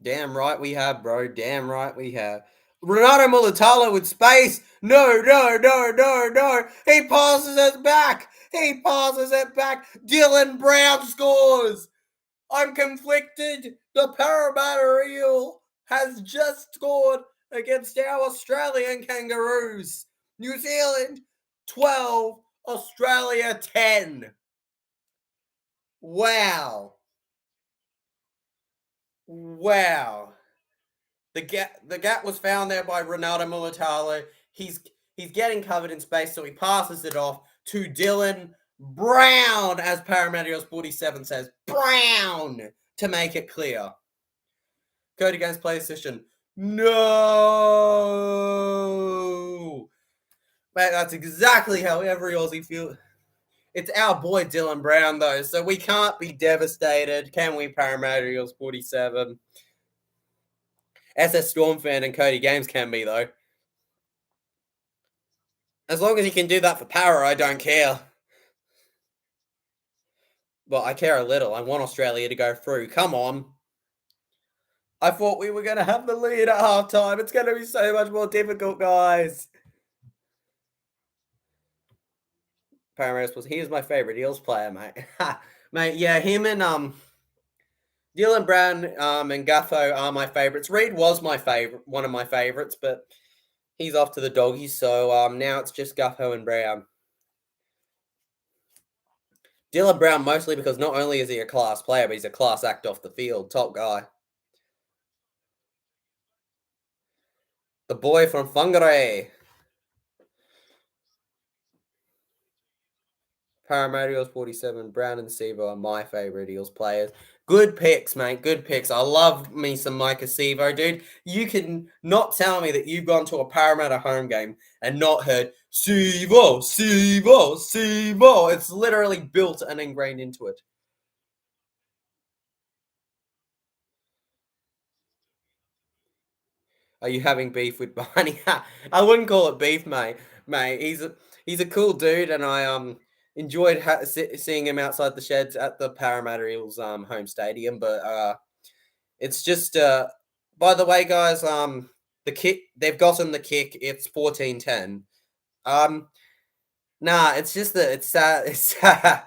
Damn right we have, bro. Damn right we have. Renato Mulatalo with space. No. He passes it back. Dylan Brown scores. I'm conflicted. The Parramatta Eel has just scored against our Australian Kangaroos. New Zealand 12, Australia 10. Wow. The gap was found there by Ronaldo Mulatalo. He's getting covered in space, so he passes it off to Dylan Brown, as Parramatta 47 says. Brown to make it clear. Code against play position. No! Mate, that's exactly how every Aussie feels. It's our boy Dylan Brown, though, so we can't be devastated, can we, Parramatta Eels 47? SS Storm fan and Cody Games can be, though. As long as he can do that for Para, I don't care. Well, I care a little. I want Australia to go through. Come on. I thought we were going to have the lead at halftime. It's going to be so much more difficult, guys. Parramatta was he was my favorite Eels player, mate. Mate, yeah, him and Dylan Brown and Gutho are my favorites. Reed was my favorite, one of my favorites, but he's off to the doggies, so now it's just Gutho and Brown. Dylan Brown mostly because not only is he a class player, but he's a class act off the field. Top guy. The boy from Whangarei. Parramatta Eels 47, Brown and Sevo are my favourite Eels players. Good picks, mate. Good picks. I love me some Micah Sevo, dude. You can not tell me that you've gone to a Parramatta home game and not heard Sevo. It's literally built and ingrained into it. Are you having beef with Barney? I wouldn't call it beef, mate. He's a cool dude, and I enjoyed seeing him outside the sheds at the Parramatta Eels home stadium. But it's just by the way, guys, the kick they've gotten the kick. It's 14-10. Nah, it's just that it's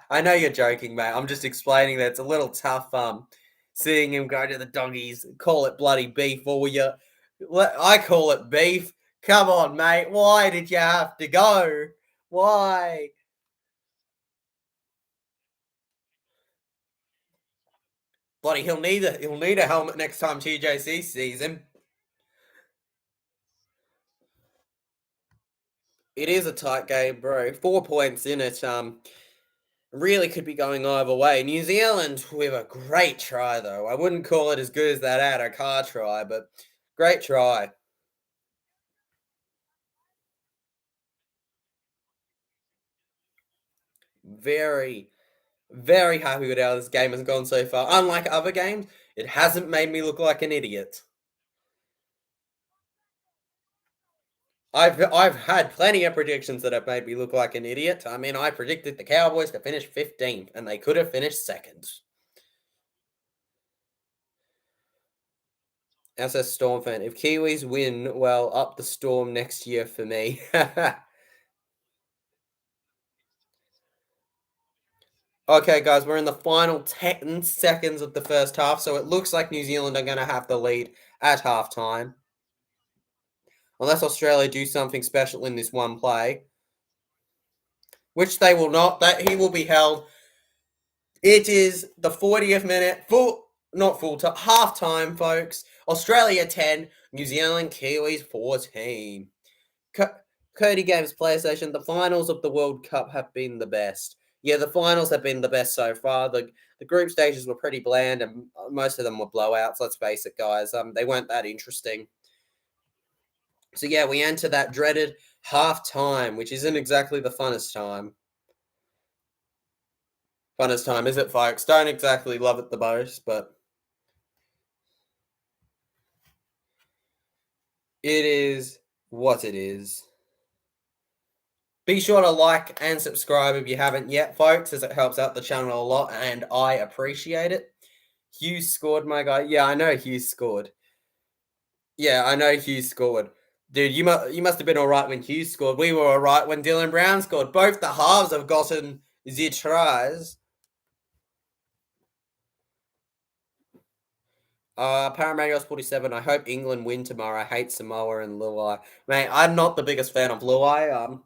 I know you're joking, mate. I'm just explaining that it's a little tough. Seeing him go to the doggies, call it bloody beef, or you. I call it beef. Come on, mate. Why did you have to go? Why? Bloody, he'll need a helmet next time TJC sees him. It is a tight game, bro. 4 points in it. Really could be going either way. New Zealand with a great try, though. I wouldn't call it as good as that Addo-Carr try, but great try. Very, very happy with how this game has gone so far. Unlike other games, it hasn't made me look like an idiot. I've had plenty of predictions that have made me look like an idiot. I mean, I predicted the Cowboys to finish 15th, and they could have finished second. SS Storm fan, if Kiwis win, well, up the Storm next year for me. Okay, guys, we're in the final 10 seconds of the first half, so it looks like New Zealand are going to have the lead at halftime. Unless Australia do something special in this one play. Which they will not. That he will be held. It is the 40th minute. Not full time, half time, folks. Australia 10, New Zealand Kiwis 14. Co- Cody Games PlayStation, the finals of the World Cup have been the best. Yeah, the finals have been the best so far. The group stages were pretty bland, and most of them were blowouts. Let's face it, guys. They weren't that interesting. So yeah, we enter that dreaded half time, which isn't exactly the funnest time. Funnest time, is it, folks? Don't exactly love it the most, but it is what it is. Be sure to like and subscribe if you haven't yet, folks, as it helps out the channel a lot, and I appreciate it. Hughes scored, my guy. Yeah, I know Hughes scored. Yeah, I know Hughes scored. Dude, you must have been all right when Hughes scored. We were all right when Dylan Brown scored. Both the halves have gotten the tries. Paramedios 47. I hope England win tomorrow. I hate Samoa and Luai. Mate, I'm not the biggest fan of Luai.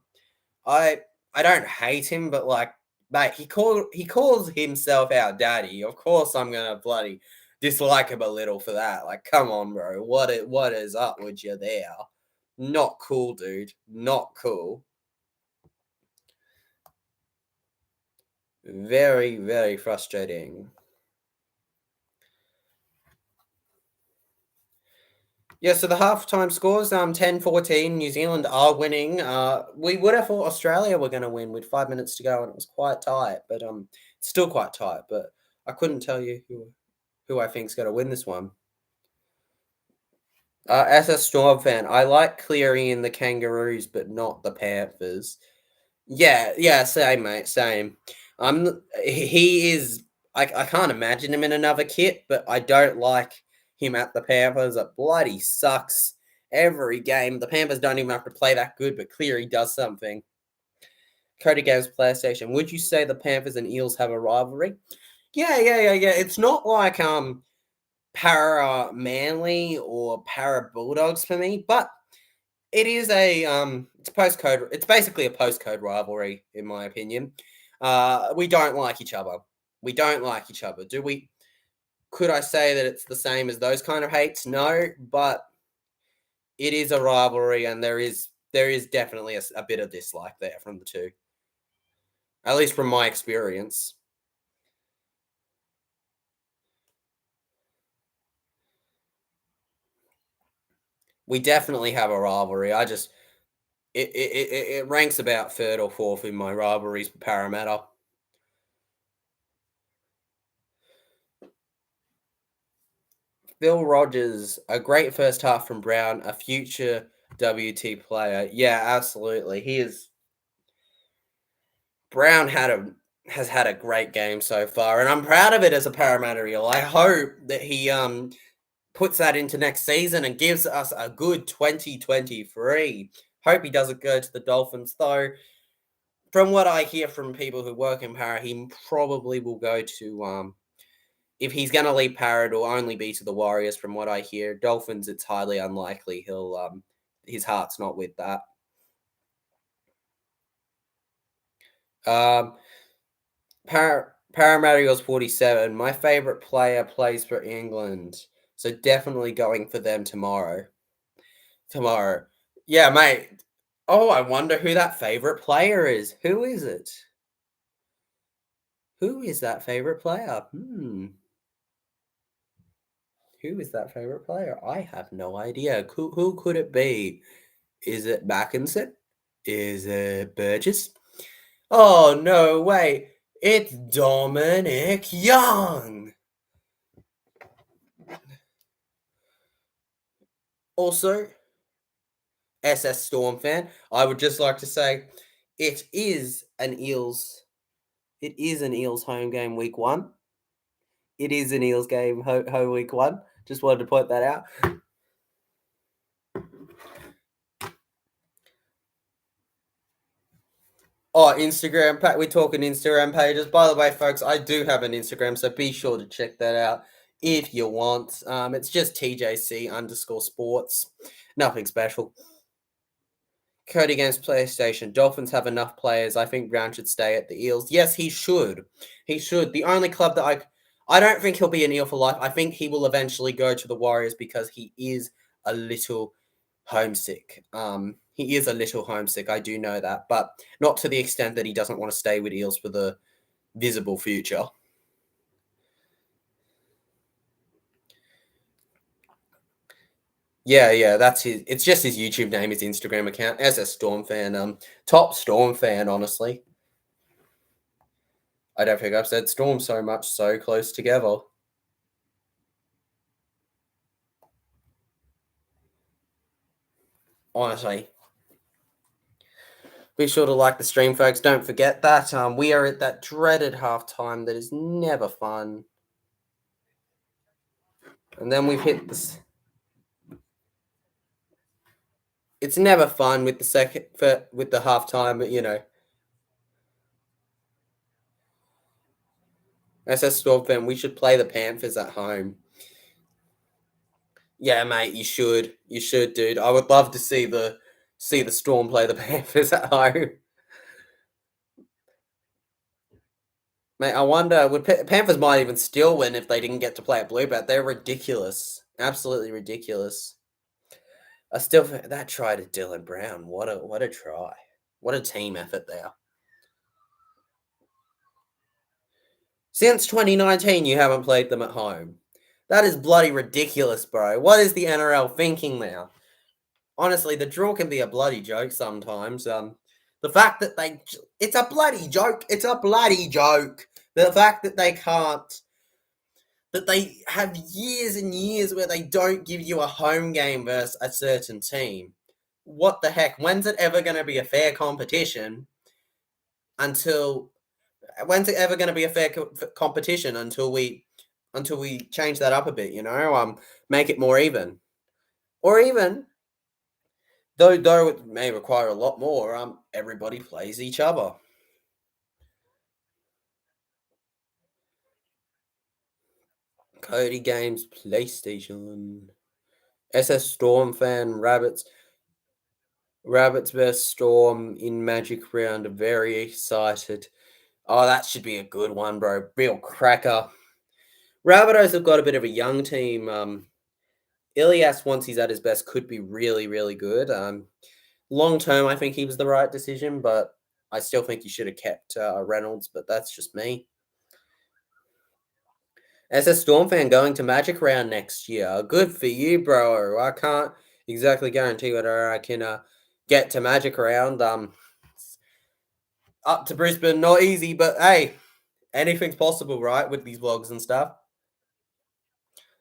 I I don't hate him, but like, mate, he calls himself our daddy. Of course, I'm gonna bloody dislike him a little for that. Like, come on, bro. What is up with you there? Not cool, dude. Not cool. Very, very frustrating. Yeah, so the halftime scores, 10-14. New Zealand are winning. We would have thought Australia were gonna win with 5 minutes to go, and it was quite tight, but still quite tight, but I couldn't tell you who I think's gonna win this one. As a Storm fan, I like Cleary and the Kangaroos, but not the Panthers. Yeah, yeah, same, mate, same. He is. I can't imagine him in another kit, but I don't like him at the Panthers. It bloody sucks every game. The Panthers don't even have to play that good, but Cleary does something. Cody Games PlayStation. Would you say the Panthers and Eels have a rivalry? Yeah, yeah, yeah, yeah. It's not like para Manly or para Bulldogs for me, but it is it's a postcode. It's basically a postcode rivalry, in my opinion. We don't like each other. We don't like each other. Do we? Could I say that it's the same as those kind of hates? No, but it is a rivalry, and there is definitely a bit of dislike there from the two, at least from my experience. We definitely have a rivalry. I just it ranks about third or fourth in my rivalries with Parramatta. Phil Rogers, a great first half from Brown, a future WT player. Yeah, absolutely. He is. Brown has had a great game so far, and I'm proud of it as a Parramatta Eel. I hope that he puts that into next season and gives us a good 2023. Hope he doesn't go to the Dolphins though. From what I hear from people who work in Para, he probably will go to if he's going to leave Para, it'll only be to the Warriors. From what I hear, Dolphins, it's highly unlikely he'll his heart's not with that. Um, Parramatta Eagles 47. My favorite player plays for England, so definitely going for them tomorrow. Tomorrow, yeah, mate. Oh, I wonder who that favorite player is. Who is it? Who is that favorite player? Who is that favorite player? I have no idea. Who could it be? Is it Mackinson? Is it Burgess? Oh, no way. It's Dominic Young. Also, SS Storm fan, I would just like to say it is an Eels. It is an Eels home game week one. It is an Eels game home week one. Just wanted to point that out. Oh, Instagram. We're talking Instagram pages. By the way, folks, I do have an Instagram, so be sure to check that out if you want. It's just TJC_sports. Nothing special. Cody against PlayStation. Dolphins have enough players. I think Brown should stay at the Eels. Yes, he should. He should. The only club that I don't think he'll be an Eel for life. I think he will eventually go to the Warriors because he is a little homesick. He is a little homesick. I do know that, but not to the extent that he doesn't want to stay with Eels for the visible future. Yeah, that's his. It's just his YouTube name, his Instagram account. As a Storm fan, top Storm fan, honestly. I don't think I've said Storm so much, so close together. Honestly. Be sure to like the stream, folks. Don't forget that. We are at that dreaded halftime that is never fun. And then we've hit this. It's never fun with the with the halftime, but SS Storm fan, we should play the Panthers at home. Yeah, mate, you should. You should, dude. I would love to see the Storm play the Panthers at home. Mate, I wonder would Panthers might even still win if they didn't get to play at Bluebet. They're ridiculous, absolutely ridiculous. I still that try to Dylan Brown. What a try! What a team effort there. Since 2019, you haven't played them at home. That is bloody ridiculous, bro. What is the NRL thinking now? Honestly, the draw can be a bloody joke sometimes. The fact that it's a bloody joke. It's a bloody joke. The fact that they can't, that they have years and years where they don't give you a home game versus a certain team. What the heck? When's it ever going to be a fair competition? When's it ever going to be a fair competition until we change that up a bit? Make it more even, or even though it may require a lot more. Everybody plays each other. Cody Games, PlayStation, SS Storm fan, Rabbits vs Storm in Magic Round. Very excited. Oh, that should be a good one, bro. Real cracker. Rabbitohs have got a bit of a young team. Ilias, once he's at his best, could be really, really good. Long term, I think he was the right decision, but I still think you should have kept Reynolds, but that's just me. As a Storm fan going to Magic Round next year, good for you, bro. I can't exactly guarantee whether I can get to Magic Round. Up to Brisbane, not easy, but hey, anything's possible, right, with these vlogs and stuff.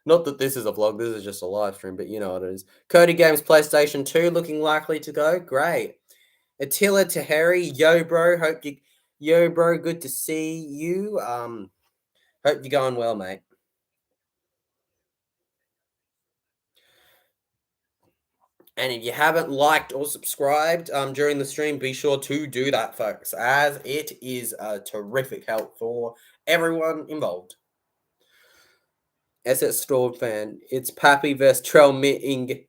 Not that this is a vlog, this is just a live stream, but you know what it is. Cody Games PlayStation 2 looking likely to go. Great. Attila Taheri, yo bro, good to see you. Hope you're going well, mate. And if you haven't liked or subscribed during the stream, be sure to do that, folks, as it is a terrific help for everyone involved. SS Storm fan, it's Pappy vs Trell Mitting.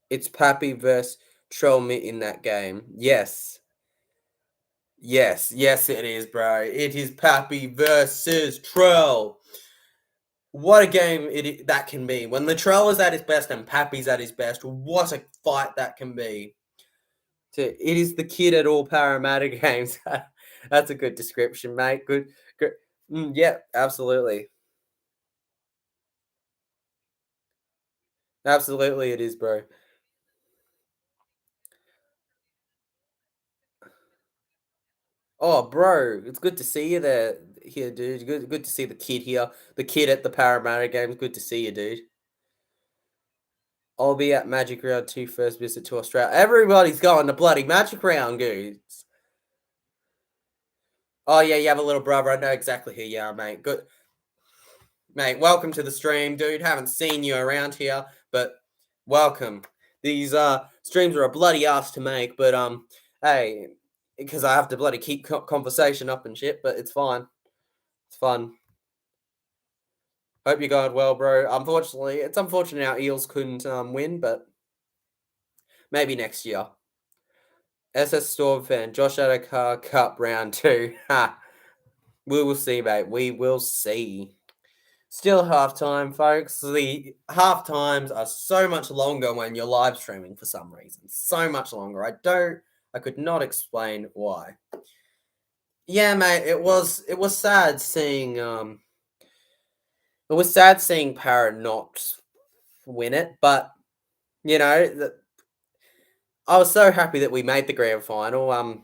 It's Pappy vs Trell Mitt in that game. Yes, it is, bro. It is Pappy versus Trell. What a game that can be. When the Trell is at his best and Pappy's at his best, what a fight that can be. It is the kid at all Parramatta games. That's a good description, mate. Good. Yeah, absolutely. Absolutely it is, bro. Oh, bro, it's good to see you here, dude. Good to see the kid here. The kid at the Parramatta games. Good to see you, dude. I'll be at Magic Round 2 first visit to Australia. Everybody's going to bloody Magic Round, dudes. Oh, yeah, you have a little brother. I know exactly who you are, mate. Good. Mate, welcome to the stream, dude. Haven't seen you around here, but welcome. These streams are a bloody ass to make, but hey, because I have to bloody keep conversation up and shit, but it's fine. It's fun. Hope you're going well, bro. Unfortunately, it's unfortunate our Eels couldn't win, but maybe next year. SS Storm fan, Josh Adokar Cup round 2. Ha. We will see, mate. We will see. Still halftime, folks. The half times are so much longer when you're live streaming for some reason. So much longer. I could not explain why. Yeah, mate, it was sad seeing Parra not win it, but you know, I was so happy that we made the grand final.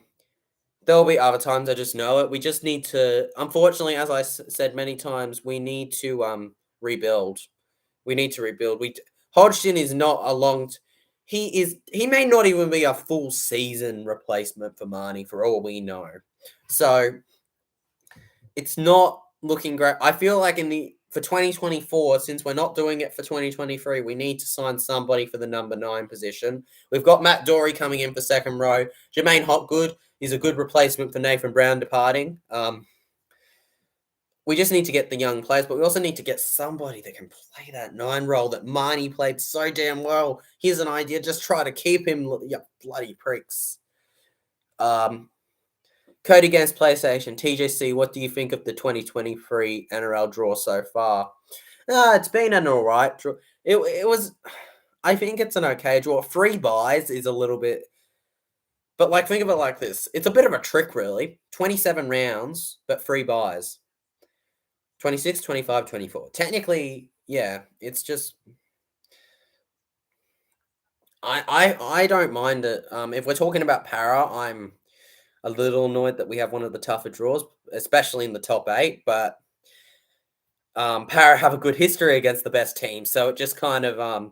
There'll be other times, I just know it. We just need to, unfortunately, as I said many times, we need to rebuild. We need to rebuild. Hodgson is not a he may not even be a full season replacement for Marnie for all we know. So it's not looking great. I feel like for 2024, since we're not doing it for 2023, we need to sign somebody for the number 9 position. We've got Matt Dory coming in for second row. Jermaine Hopgood is a good replacement for Nathan Brown departing. We just need to get the young players, but we also need to get somebody that can play that 9 role that Marnie played so damn well. Here's an idea: just try to keep him. You bloody pricks. Cody against PlayStation, TJC, what do you think of the 2023 NRL draw so far? It's been an alright draw. It was, I think it's an okay draw. 3 buys is a little bit, but like think of it like this. It's a bit of a trick, really. 27 rounds, but 3 buys. 26, 25, 24. Technically, yeah, it's just, I don't mind it. If we're talking about Para, I'm a little annoyed that we have one of the tougher draws, especially in the top 8, but Para have a good history against the best teams, so it just kind of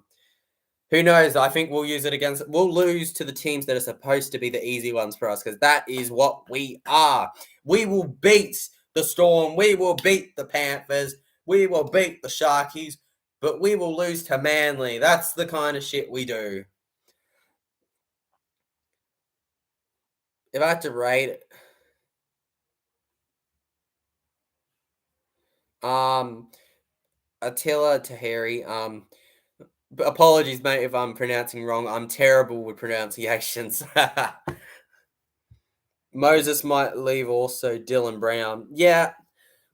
who knows? I think we'll lose to the teams that are supposed to be the easy ones for us, because that is what we are. We will beat the Storm, we will beat the Panthers, we will beat the Sharkies, but we will lose to Manly. That's the kind of shit we do. If I had to rate it, Attila Tahiri, apologies, mate, if I'm pronouncing wrong. I'm terrible with pronunciations. Moses might leave also, Dylan Brown. Yeah,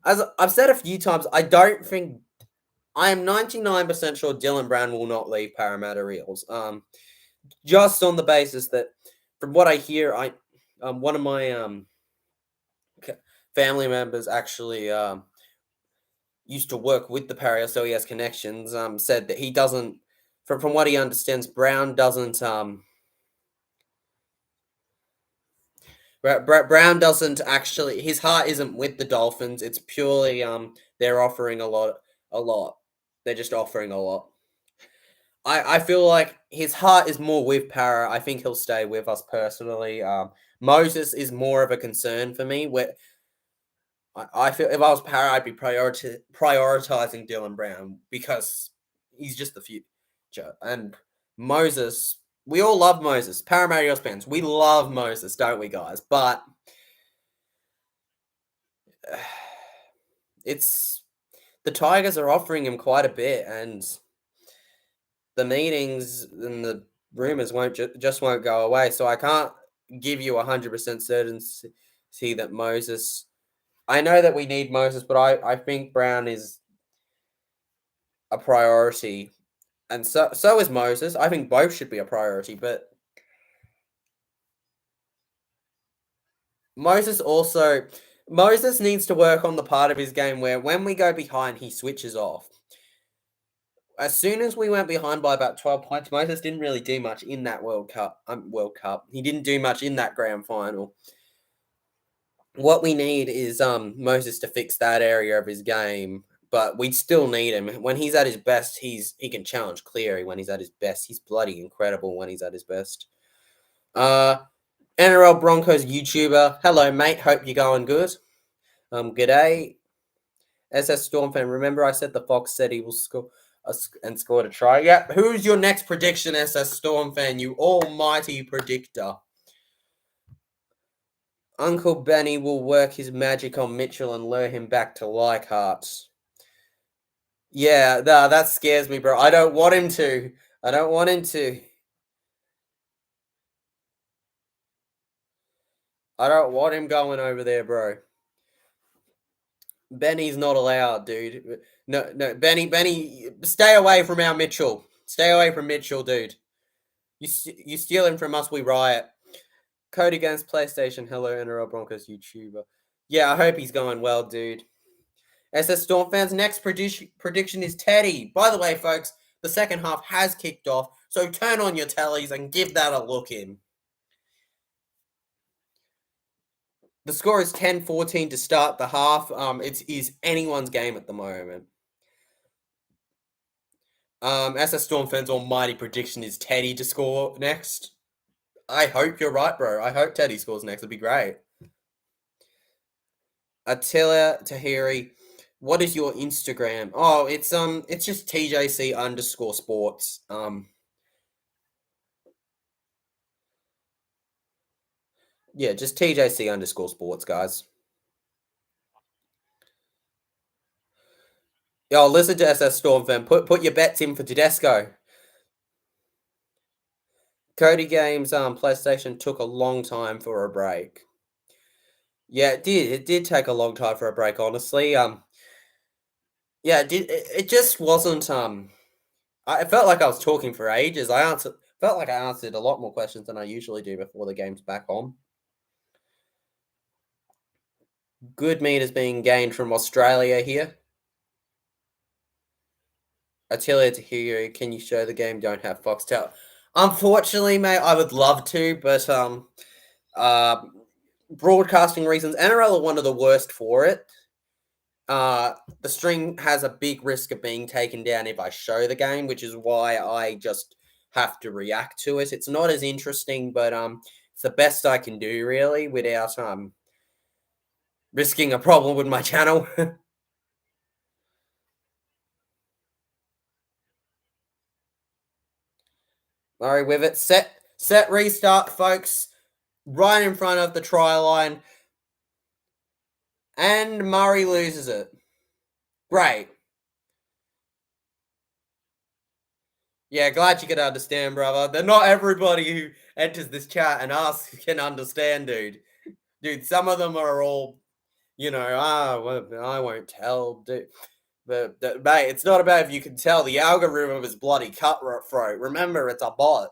as I've said a few times, I am 99% sure Dylan Brown will not leave Parramatta Eels. Just on the basis that, from what I hear, one of my family members actually used to work with the Parra, so he has connections. Said that he doesn't, from what he understands, Brown doesn't. Brown doesn't actually. His heart isn't with the Dolphins. It's purely they're offering a lot. They're just offering a lot. I feel like his heart is more with Para. I think he'll stay with us personally. Moses is more of a concern for me. Where I feel if I was Para, I'd be prioritizing Dylan Brown because he's just the future. And Moses, we all love Moses. Parramatta Eels fans, we love Moses, don't we, guys? But it's the Tigers are offering him quite a bit, and the meetings and the rumors won't go away. So I can't give you 100% certainty that Moses. I know that we need Moses, but I think Brown is a priority, and so is Moses. I think both should be a priority, but Moses needs to work on the part of his game where when we go behind, he switches off. As soon as we went behind by about 12 points, Moses didn't really do much in that World Cup. He didn't do much in that grand final. What we need is Moses to fix that area of his game, but we still need him. When he's at his best, he can challenge Cleary. When he's at his best, he's bloody incredible when he's at his best. NRL Broncos YouTuber. Hello, mate. Hope you're going good. G'day. SS Storm fan. Remember I said the Fox said he will score and scored a try. Yeah. Who's your next prediction, SS Storm fan? You almighty predictor. Uncle Benny will work his magic on Mitchell and lure him back to Leichhardt. Yeah, that scares me, bro. I don't want him to. I don't want him to. I don't want him going over there, bro. Benny's not allowed, dude. No, no, Benny, stay away from our Mitchell. Stay away from Mitchell, dude. You stealing from us, we riot. Code against PlayStation. Hello, NRL Broncos YouTuber. Yeah, I hope he's going well, dude. SS Storm fans, next prediction is Teddy. By the way, folks, the second half has kicked off, so turn on your tellies and give that a look in. The score is 10-14 to start the half. It is anyone's game at the moment. SS Storm fans' almighty prediction is Teddy to score next. I hope you're right, bro. I hope Teddy scores next. It'd be great. Attila Tahiri, what is your Instagram? Oh, it's just TJC_sports. Yeah, just TJC_sports, guys. Yo, listen to SS Storm fan. Put your bets in for Tedesco. Cody Games PlayStation took a long time for a break. Yeah, it did. It did take a long time for a break, honestly. Yeah, it did. It just wasn't. I felt like I was talking for ages. Felt like I answered a lot more questions than I usually do before the game's back on. Good meat is being gained from Australia here. Attila Tahiri, can you show the game? Don't have Foxtel. Unfortunately, mate, I would love to, but broadcasting reasons, NRL are one of the worst for it. The stream has a big risk of being taken down if I show the game, which is why I just have to react to it. It's not as interesting, but it's the best I can do really without risking a problem with my channel. Murray with it. Set restart, folks. Right in front of the try line. And Murray loses it. Great. Yeah, glad you can understand, brother. They're not everybody who enters this chat and asks can understand, dude. Dude, some of them are all, well, I won't tell, dude. But mate, it's not about if you can tell. The algorithm is bloody cutthroat. Remember, it's a bot.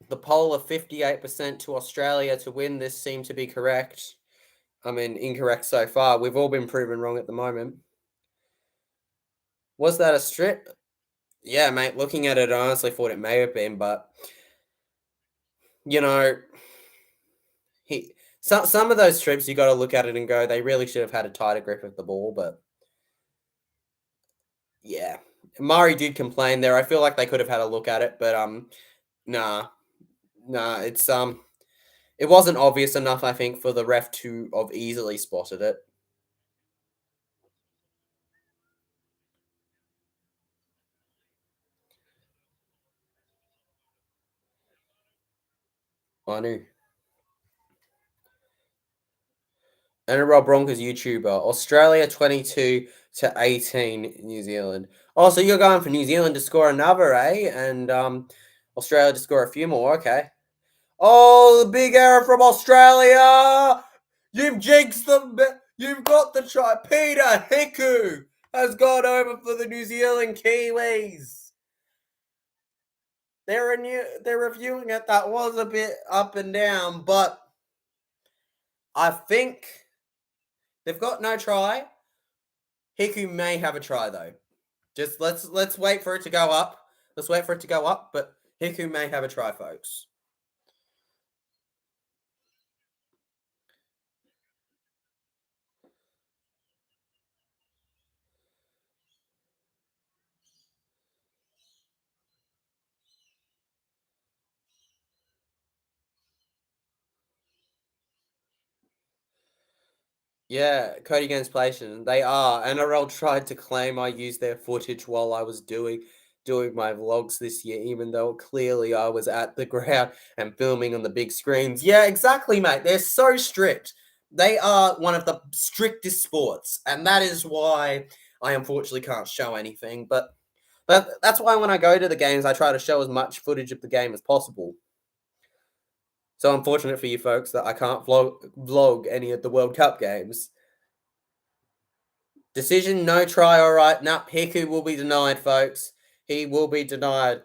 The poll of 58% to Australia to win this seemed to be correct. I mean, incorrect so far. We've all been proven wrong at the moment. Was that a strip? Yeah, mate, looking at it, I honestly thought it may have been, but, some of those strips, you got to look at it and go, they really should have had a tighter grip of the ball, but, yeah. Murray did complain there. I feel like they could have had a look at it, but, nah, it's, it wasn't obvious enough, I think, for the ref to have easily spotted it. I knew. NRL Broncos YouTuber. Australia 22-18 New Zealand. Oh, so you're going for New Zealand to score another, eh? And Australia to score a few more. Okay. Oh, the big error from Australia. You've jinxed them. You've got the try. Peter Hiku has gone over for the New Zealand Kiwis. They're reviewing it. That was a bit up and down, but I think they've got no try. Hiku may have a try though. Just let's wait for it to go up. Let's wait for it to go up, but Hiku may have a try, folks. Yeah, Cody against PlayStation. They are. NRL tried to claim I used their footage while I was doing my vlogs this year, even though clearly I was at the ground and filming on the big screens. Yeah, exactly, mate. They're so strict. They are one of the strictest sports, and that is why I unfortunately can't show anything. But But that's why when I go to the games, I try to show as much footage of the game as possible. So unfortunate for you folks that I can't vlog any of the World Cup games. Decision, no try, all right. Nah, Hiku will be denied, folks. He will be denied.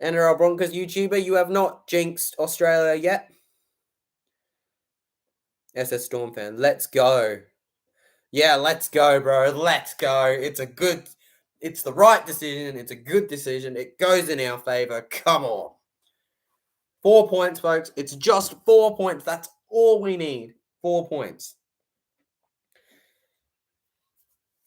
NRL Broncos YouTuber, you have not jinxed Australia yet. SS Storm fan, let's go. Yeah, let's go, bro. Let's go. It's the right decision. It's a good decision. It goes in our favor. Come on. 4 points, folks. It's just 4 points. That's all we need. 4 points.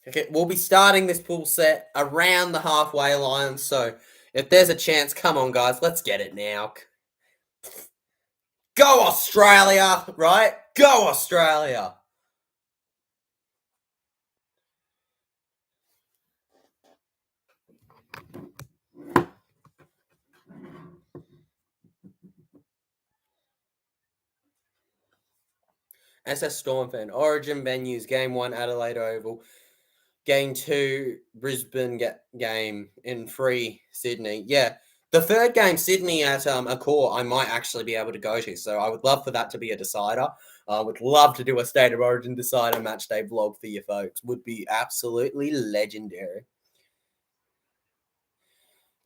Okay, we'll be starting this pool set around the halfway line. So if there's a chance, come on, guys. Let's get it now. Go Australia, right? Go Australia. SS Storm fan. Origin venues. Game 1, Adelaide Oval. Game 2, Brisbane game in 3, Sydney. Yeah, the third game, Sydney at Accor, I might actually be able to go to. So I would love for that to be a decider. I would love to do a State of Origin decider match day vlog for you folks. Would be absolutely legendary.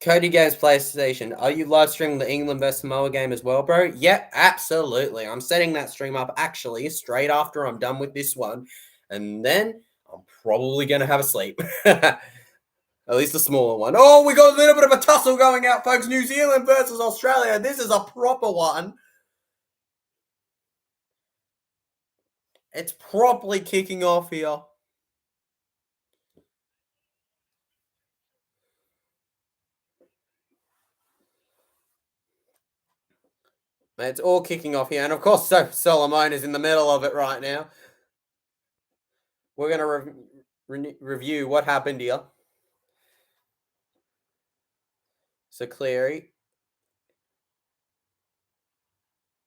Cody Games PlayStation, are you live streaming the England vs Samoa game as well, bro? Yep, absolutely. I'm setting that stream up actually straight after I'm done with this one. And then I'm probably going to have a sleep. At least a smaller one. Oh, we got a little bit of a tussle going out, folks. New Zealand versus Australia. This is a proper one. It's properly kicking off here. It's all kicking off here. And of course, Solomon is in the middle of it right now. We're going to review what happened here. So Cleary.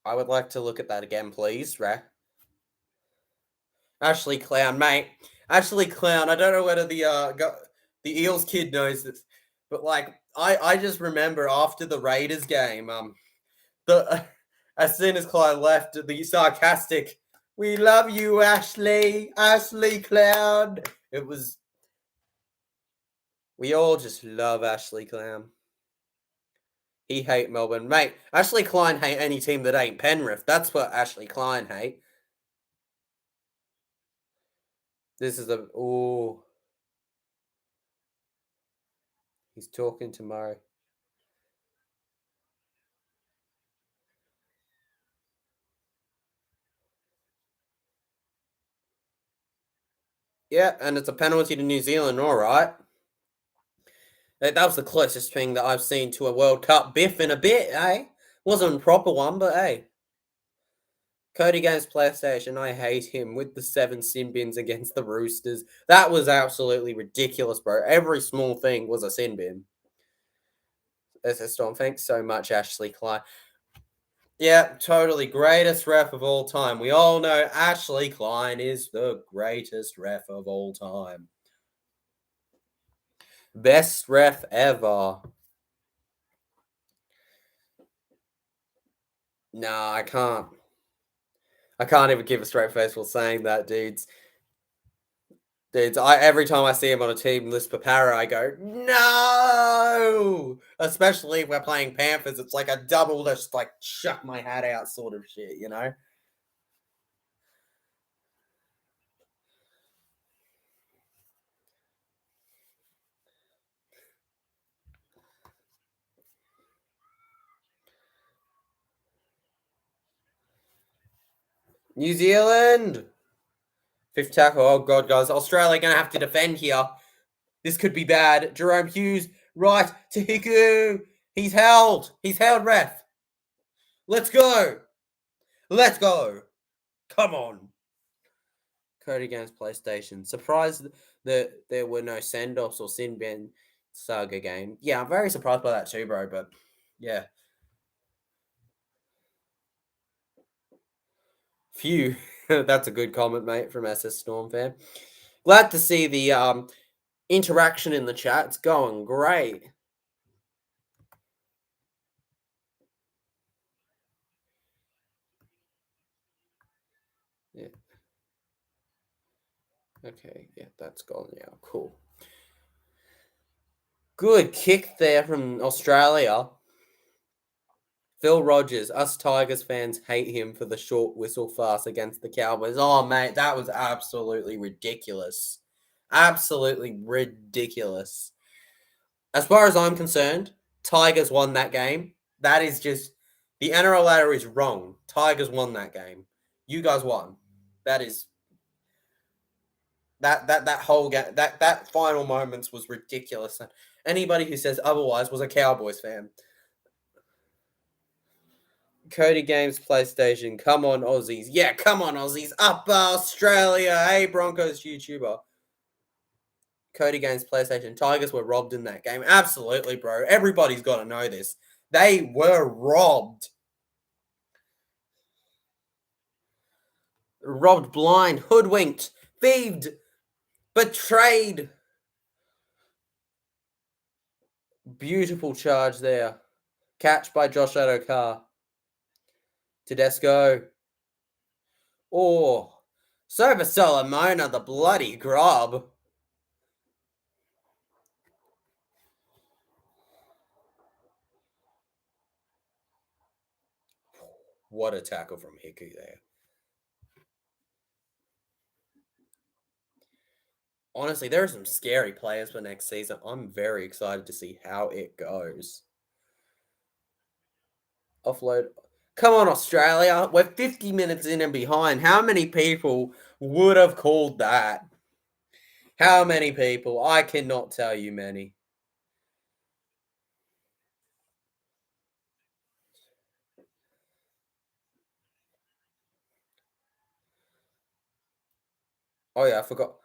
I would like to look at that again, please, Ashley Clown, mate. Ashley Clown. I don't know whether the Eels kid knows this, but like I just remember after the Raiders game, as soon as Clyde left, the sarcastic, "We love you, Ashley Clown." It was. We all just love Ashley Clown. He hate Melbourne, mate. Ashley Klein hate any team that ain't Penrith. That's what Ashley Klein hate. This is a He's talking to Murray. Yeah, and it's a penalty to New Zealand, all right. That was the closest thing that I've seen to a World Cup biff in a bit, eh? Wasn't a proper one, but hey. Cody Games PlayStation, I hate him with the 7 sin bins against the Roosters. That was absolutely ridiculous, bro. Every small thing was a sin bin. SS Storm, thanks so much, Ashley Klein. Yeah, totally. Greatest ref of all time. We all know Ashley Klein is the greatest ref of all time. Best ref ever. Nah, I can't. I can't even keep a straight face while saying that, dudes. Every time I see him on a team list for para, I go, no! Especially if we're playing Panthers, it's like a double, just like chuck my hat out sort of shit, you know? New Zealand! 5th tackle. Oh, God, guys. Australia going to have to defend here. This could be bad. Jerome Hughes, right to Hiku. He's held. He's held, ref. Let's go. Let's go. Come on. Cody Games PlayStation. Surprised that there were no send-offs or sin bin saga game. Yeah, I'm very surprised by that too, bro. But yeah. Phew. That's a good comment, mate, from SS Storm fan. Glad to see the interaction in the chat. It's going great. Yeah. Okay, yeah, that's gone now. Cool. Good kick there from Australia. Phil Rogers, us Tigers fans hate him for the short whistle fast against the Cowboys. Oh, mate, that was absolutely ridiculous. Absolutely ridiculous. As far as I'm concerned, Tigers won that game. That is just the NRL ladder is wrong. Tigers won that game. You guys won. That is that whole game. That final moments was ridiculous. Anybody who says otherwise was a Cowboys fan. Cody Games PlayStation. Come on, Aussies. Yeah, come on, Aussies. Up Australia. Hey, Broncos YouTuber. Cody Games PlayStation. Tigers were robbed in that game. Absolutely, bro. Everybody's got to know this. They were robbed. Robbed blind, hoodwinked, thieved, betrayed. Beautiful charge there. Catch by Josh Adokar. Tedesco. Oh, Sober Solomona, the bloody grub. What a tackle from Hiku there. Honestly, there are some scary players for next season. I'm very excited to see how it goes. Offload. Come on, Australia. We're 50 minutes in and behind. How many people would have called that? How many people? I cannot tell you many. Oh, yeah, I forgot.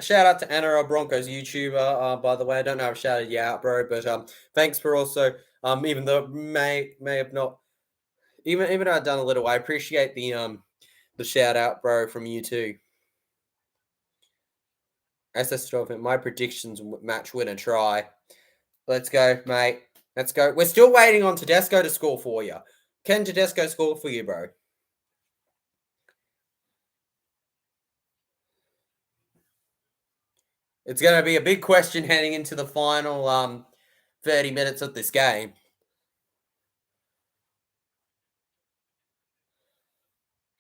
Shout out to NRL Broncos YouTuber. By the way, I don't know if I shouted you out, bro, but thanks for also even though it may have not even though I've done a little, I appreciate the shout out, bro, from you too. SS12, my predictions match winner try. Let's go, mate. Let's go. We're still waiting on Tedesco to score for you. Can Tedesco score for you, bro? It's going to be a big question heading into the final 30 minutes of this game.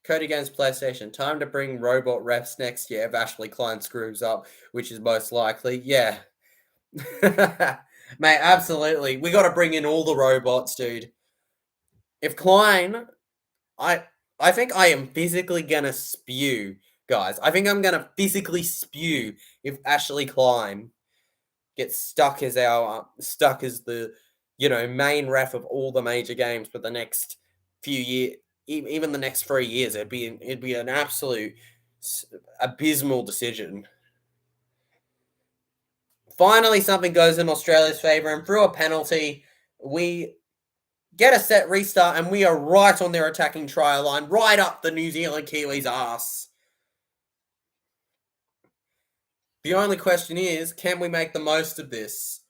Cody Games PlayStation. Time to bring robot refs next year if Ashley Klein screws up, which is most likely. Yeah. Mate, absolutely. We got to bring in all the robots, dude. If Klein, I think I am physically going to spew, guys. I think I'm going to physically spew if Ashley Klein gets stuck as the main ref of all the major games for the next few years, even the next 3 years. It'd be an absolute abysmal decision. Finally, something goes in Australia's favour, and through a penalty, we get a set restart, and we are right on their attacking try line, right up the New Zealand Kiwis' ass. The only question is, can we make the most of this?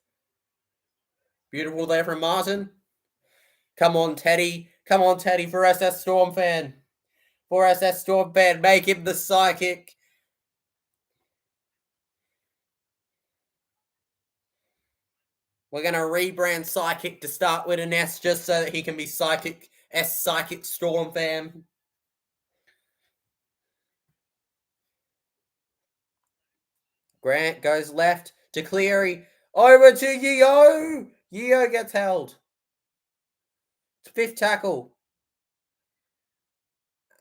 Beautiful there from Martin. Come on, Teddy. Come on, Teddy, for SS Storm fan. For SS Storm fan, make him the psychic. We're going to rebrand Psychic to start with an S just so that he can be Psychic Storm fan. Grant goes left to Cleary. Over to Yeo. Yeo gets held. Fifth tackle.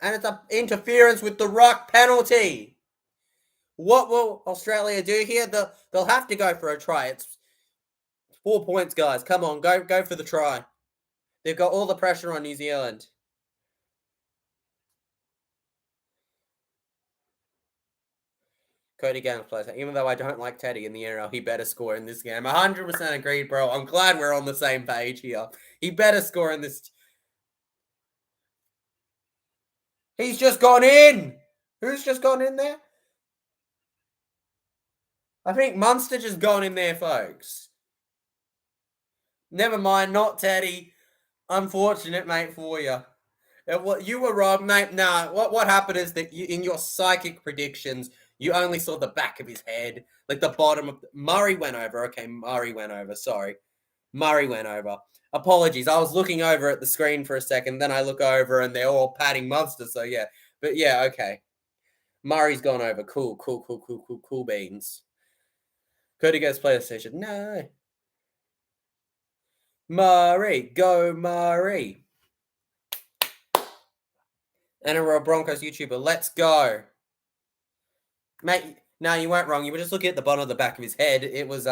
And it's an interference with the ruck penalty. What will Australia do here? They'll have to go for a try. It's 4 points, guys. Come on, go for the try. They've got all the pressure on New Zealand. Cody Games plays. Even though I don't like Teddy in the NRL, he better score in this game. 100% agreed, bro. I'm glad we're on the same page here. He better score in this. He's just gone in. Who's just gone in there? I think Munster just gone in there, folks. Never mind, not Teddy. Unfortunate, mate, for you. You were wrong, mate. Nah, what happened is that in your psychic predictions, you only saw the back of his head, like the bottom of Murray went over. Okay, Murray went over. Sorry, Murray went over. Apologies. I was looking over at the screen for a second, then I look over and they're all patting Munster. So yeah, but yeah, okay. Murray's gone over. Cool beans. Cody goes PlayStation. No. Murray, go Murray. NRL Broncos YouTuber, let's go. Mate, no, you weren't wrong. You were just looking at the bottom of the back of his head. It was,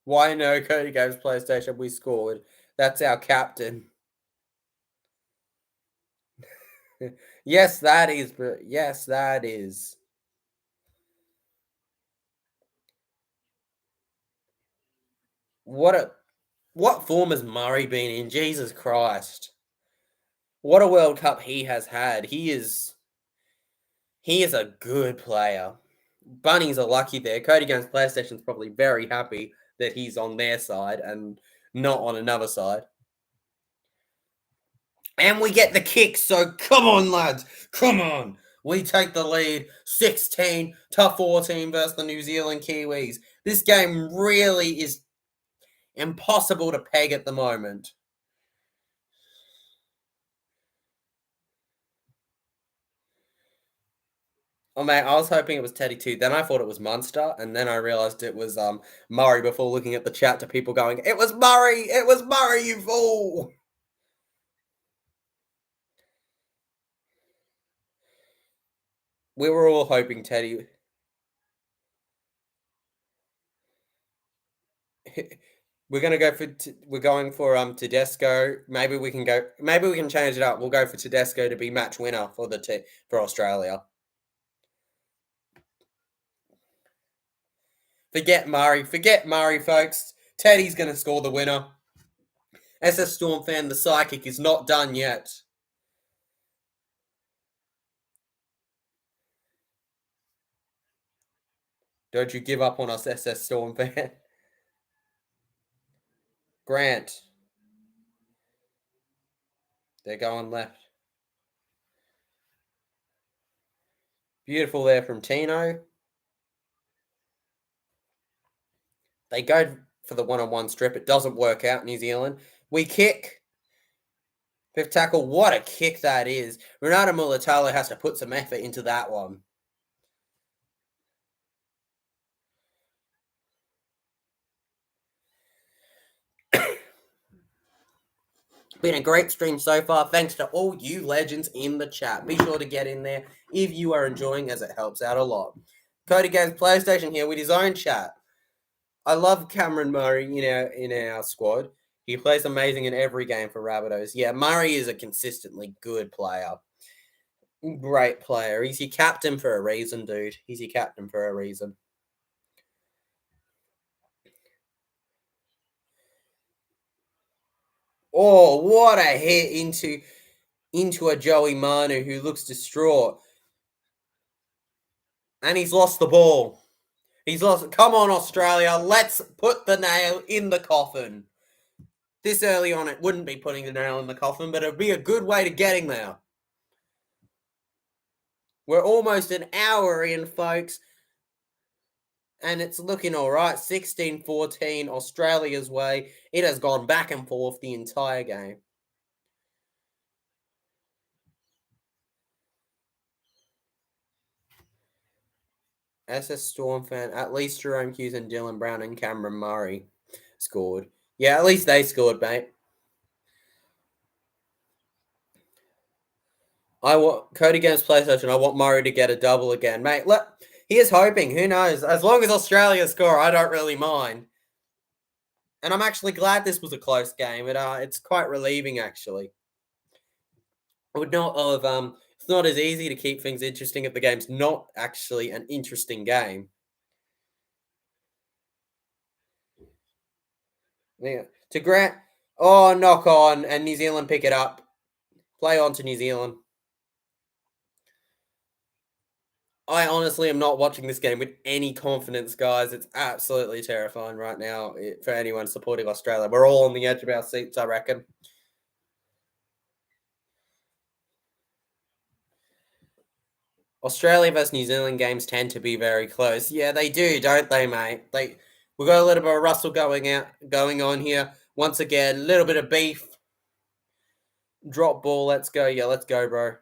why no Cody Games PlayStation? We scored. That's our captain. Yes, that is. Yes, that is. What form has Murray been in? Jesus Christ. What a World Cup he has had. He is a good player. Bunnies are lucky there. Cody Games PlayStation's probably very happy that he's on their side and not on another side. And we get the kick, so come on, lads. Come on. We take the lead 16-14 versus the New Zealand Kiwis. This game really is impossible to peg at the moment. Oh, mate, I was hoping it was Teddy too. Then I thought it was Munster, and then I realised it was Murray before looking at the chat to people going, "It was Murray! It was Murray, you fool!" We were all hoping Teddy... We're going for Tedesco. Maybe we can change it up. We'll go for Tedesco to be match winner for Australia. Forget Murray, folks. Teddy's going to score the winner. SS Storm fan, the psychic is not done yet. Don't you give up on us, SS Storm fan. Grant. They're going left. Beautiful there from Tino. They go for the one-on-one strip. It doesn't work out, New Zealand. We kick. Fifth tackle. What a kick that is. Renato Mulatalo has to put some effort into that one. Been a great stream so far. Thanks to all you legends in the chat. Be sure to get in there if you are enjoying, as it helps out a lot. Cody Games PlayStation here with his own chat. I love Cameron Murray in our squad. He plays amazing in every game for Rabbitohs. Yeah, Murray is a consistently good player. Great player. He's your captain for a reason, dude. He's your captain for a reason. Oh, what a hit into a Joey Manu who looks distraught. And he's lost the ball. He's lost. Come on, Australia. Let's put the nail in the coffin. This early on, it wouldn't be putting the nail in the coffin, but it'd be a good way to getting there. We're almost an hour in, folks. And it's looking all right. 16-14, Australia's way. It has gone back and forth the entire game. SS Storm fan, at least Jerome Hughes and Dylan Brown and Cameron Murray scored. Yeah, at least they scored, mate. Cody Games PlayStation. I want Murray to get a double again, mate. Look, he is hoping. Who knows? As long as Australia score, I don't really mind. And I'm actually glad this was a close game. It's quite relieving, actually. I would not have. It's not as easy to keep things interesting if the game's not actually an interesting game. Yeah. To Grant. Oh, knock on, and New Zealand pick it up. Play on to New Zealand. I honestly am not watching this game with any confidence, guys. It's absolutely terrifying right now for anyone supporting Australia. We're all on the edge of our seats, I reckon. Australia versus New Zealand games tend to be very close. Yeah, they do, don't they, mate? We've got a little bit of rustle going on here. Once again, a little bit of beef. Drop ball, let's go. Yeah, let's go, bro.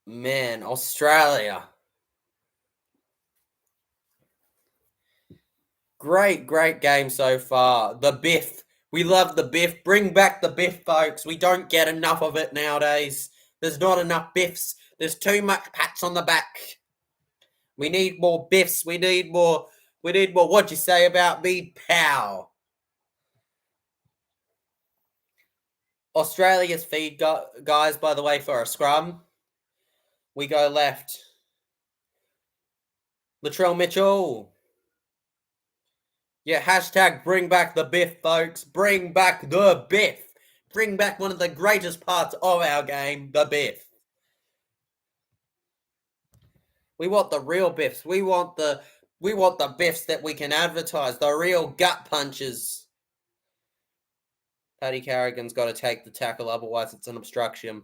Man, Australia. Great game so far. The biff. We love the biff. Bring back the biff, folks. We don't get enough of it nowadays. There's not enough biffs. There's too much pats on the back. We need more biffs. We need more. What'd you say about me? Pow. Australia's feed, guys, by the way, for a scrum. We go left. Latrell Mitchell. Yeah, hashtag bring back the biff, folks. Bring back the biff. Bring back one of the greatest parts of our game, the biff. We want the real biffs. We want the biffs that we can advertise, the real gut punches. Paddy Carrigan's got to take the tackle, otherwise it's an obstruction.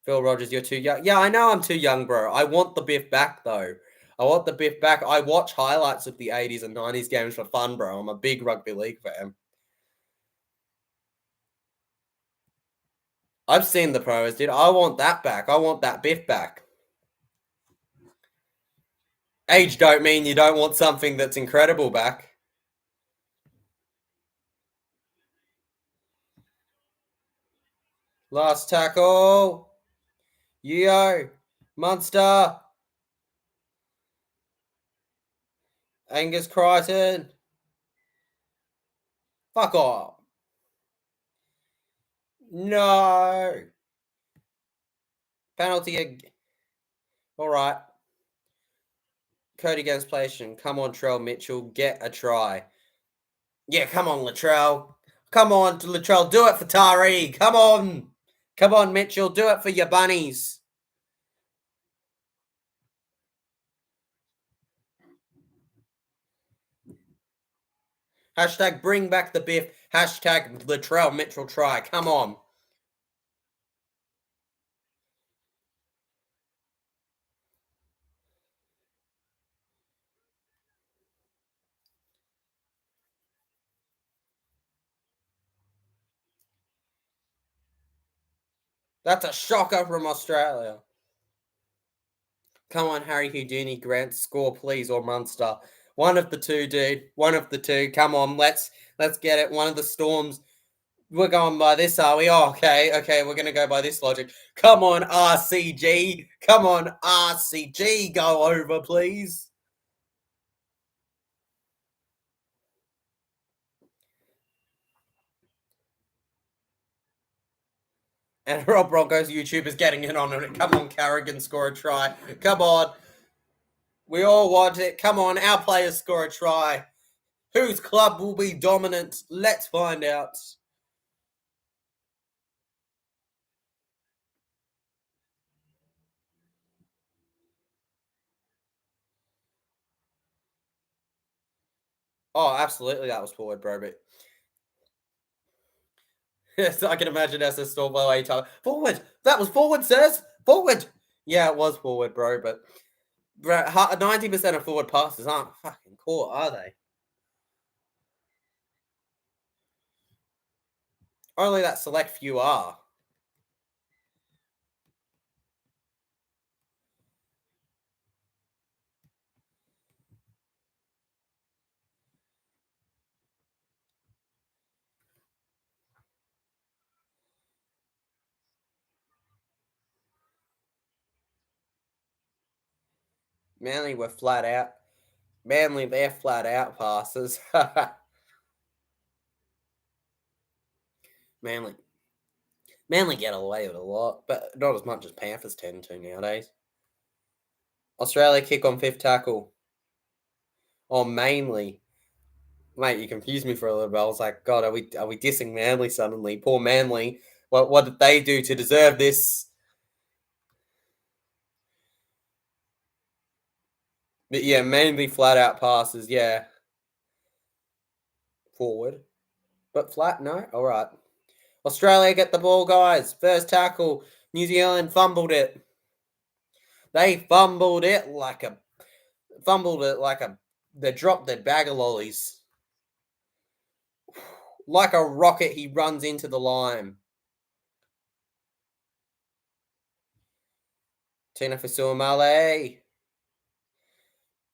Phil Rogers, you're too young. Yeah, I know I'm too young, bro. I want the biff back, though. I want the biff back. I watch highlights of the 80s and 90s games for fun, bro. I'm a big rugby league fan. I've seen the pros, dude. I want that back. I want that biff back. Age don't mean you don't want something that's incredible back. Last tackle. Yo. Munster. Angus Crichton. Fuck off. No. Penalty. All right. Cody Ganspation. Come on, Trell Mitchell. Get a try. Yeah, come on, Latrell. Come on, Latrell. Do it for Tari. Come on. Come on, Mitchell. Do it for your bunnies. Hashtag bring back the biff. Hashtag Latrell Mitchell try. Come on. That's a shocker from Australia. Come on, Harry Houdini, Grant, score please, or Munster. One of the two, dude. One of the two. Come on, let's get it. One of the Storms. We're going by this, are we? Oh, okay, we're gonna go by this logic. Come on, RCG. Come on, RCG. Go over, please. And Rob Broncos YouTube is getting in on it. Come on, Carrigan, score a try. Come on. We all want it. Come on, our players score a try. Whose club will be dominant? Let's find out. Oh, absolutely, that was forward, bro. But yes, I can imagine SS Storm by the way. Forward. That was forward, sirs. Forward. Yeah, it was forward, bro. But 90% of forward passes aren't fucking caught, are they? Only that select few are. Manly were flat out. Manly, they're flat out passes. Manly. Manly get away with a lot, but not as much as Panthers tend to nowadays. Australia kick on 5th tackle. Oh, Manly. Mate, you confused me for a little bit. I was like, God, are we dissing Manly suddenly? Poor Manly. What did they do to deserve this? But yeah, Manly flat out passes. Yeah, forward, but flat. No, all right. Australia get the ball, guys. First tackle. New Zealand fumbled it. They fumbled it like a. They dropped their bag of lollies. Like a rocket, he runs into the line. Tina Fasuamale.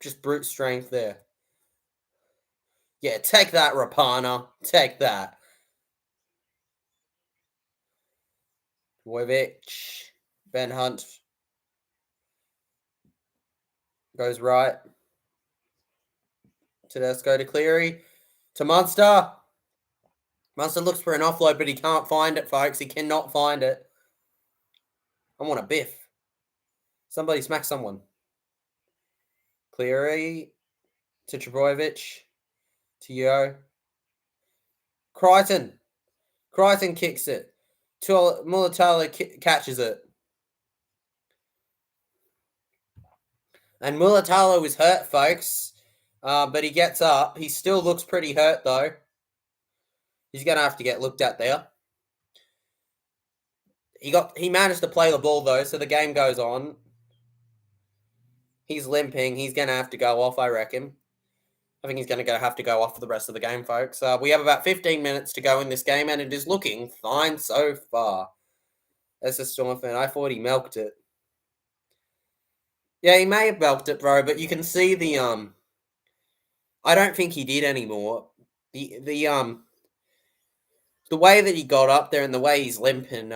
Just brute strength there. Yeah, take that, Rapana. Take that. Wovic. Ben Hunt. Goes right. Tedesco to Cleary. To Munster. Munster looks for an offload, but he can't find it, folks. He cannot find it. I want a biff. Somebody smack someone. Cleary to Trebojevic. To Yo. Crichton. Crichton kicks it. Mulatalo catches it. And Mulatalo is hurt, folks. But he gets up. He still looks pretty hurt, though. He's going to have to get looked at there. He managed to play the ball, though, so the game goes on. He's limping. He's going to have to go off, I reckon. I think he's going to have to go off for the rest of the game, folks. We have about 15 minutes to go in this game, and it is looking fine so far. As a Storm fan, I thought he milked it. Yeah, he may have milked it, bro, but you can see the I don't think he did anymore. The way that he got up there and the way he's limping,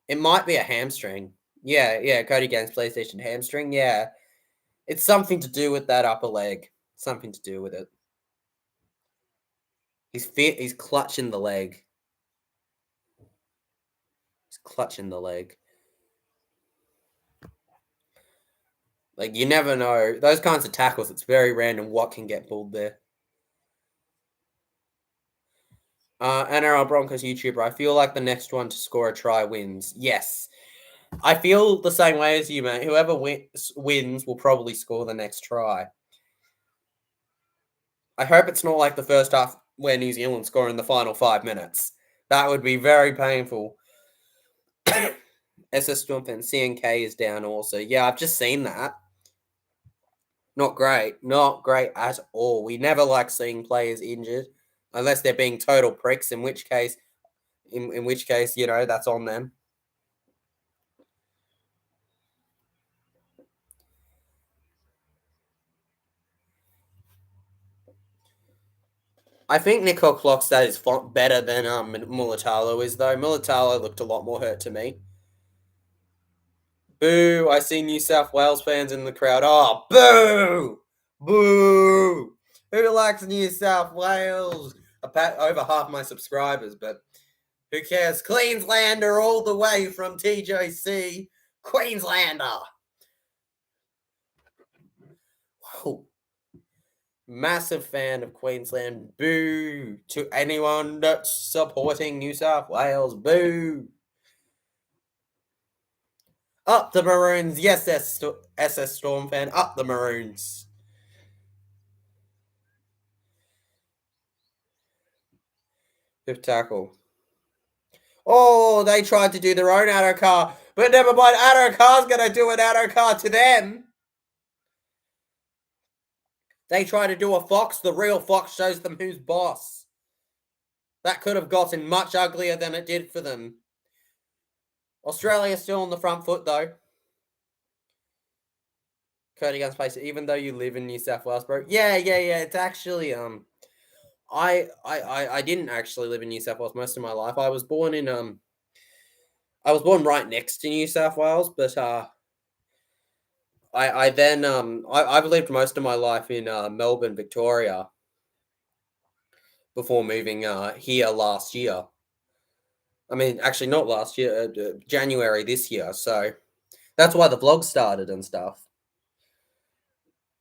it might be a hamstring. Yeah, Cody Gaines PlayStation hamstring. Yeah, it's something to do with that upper leg. Something to do with it. He's fit. He's clutching the leg. He's clutching the leg. Like, you never know. Those kinds of tackles, it's very random what can get pulled there. NRL Broncos YouTuber, I feel like the next one to score a try wins. Yes. I feel the same way as you, mate. Whoever wins will probably score the next try. I hope it's not like the first half where New Zealand score in the final 5 minutes. That would be very painful. SS Jump and CNK is down also. Yeah, I've just seen that. Not great. Not great at all. We never like seeing players injured unless they're being total pricks, in which case, you know, that's on them. I think Nicole Clockstad is better than Mulatalo is, though. Mulatalo looked a lot more hurt to me. Boo! I see New South Wales fans in the crowd. Oh, boo! Boo! Who likes New South Wales? Over half my subscribers, but who cares? Queenslander all the way from TJC. Queenslander! Whoa. Massive fan of Queensland. Boo to anyone that's supporting New South Wales. Boo. Up the Maroons. Yes, SS Storm fan. Up the Maroons. Fifth tackle. Oh, they tried to do their own Addo-Carr. But never mind, Addo-Carr's going to do an Addo-Carr to them. They try to do a Fox. The real Fox shows them who's boss. That could have gotten much uglier than it did for them. Australia still on the front foot, though. Cody Guns place, even though you live in New South Wales, bro. Yeah. It's actually I didn't actually live in New South Wales most of my life. I was born right next to New South Wales, but I've lived most of my life in Melbourne, Victoria, before moving here last year. I mean, actually not last year, January this year. So that's why the vlog started and stuff.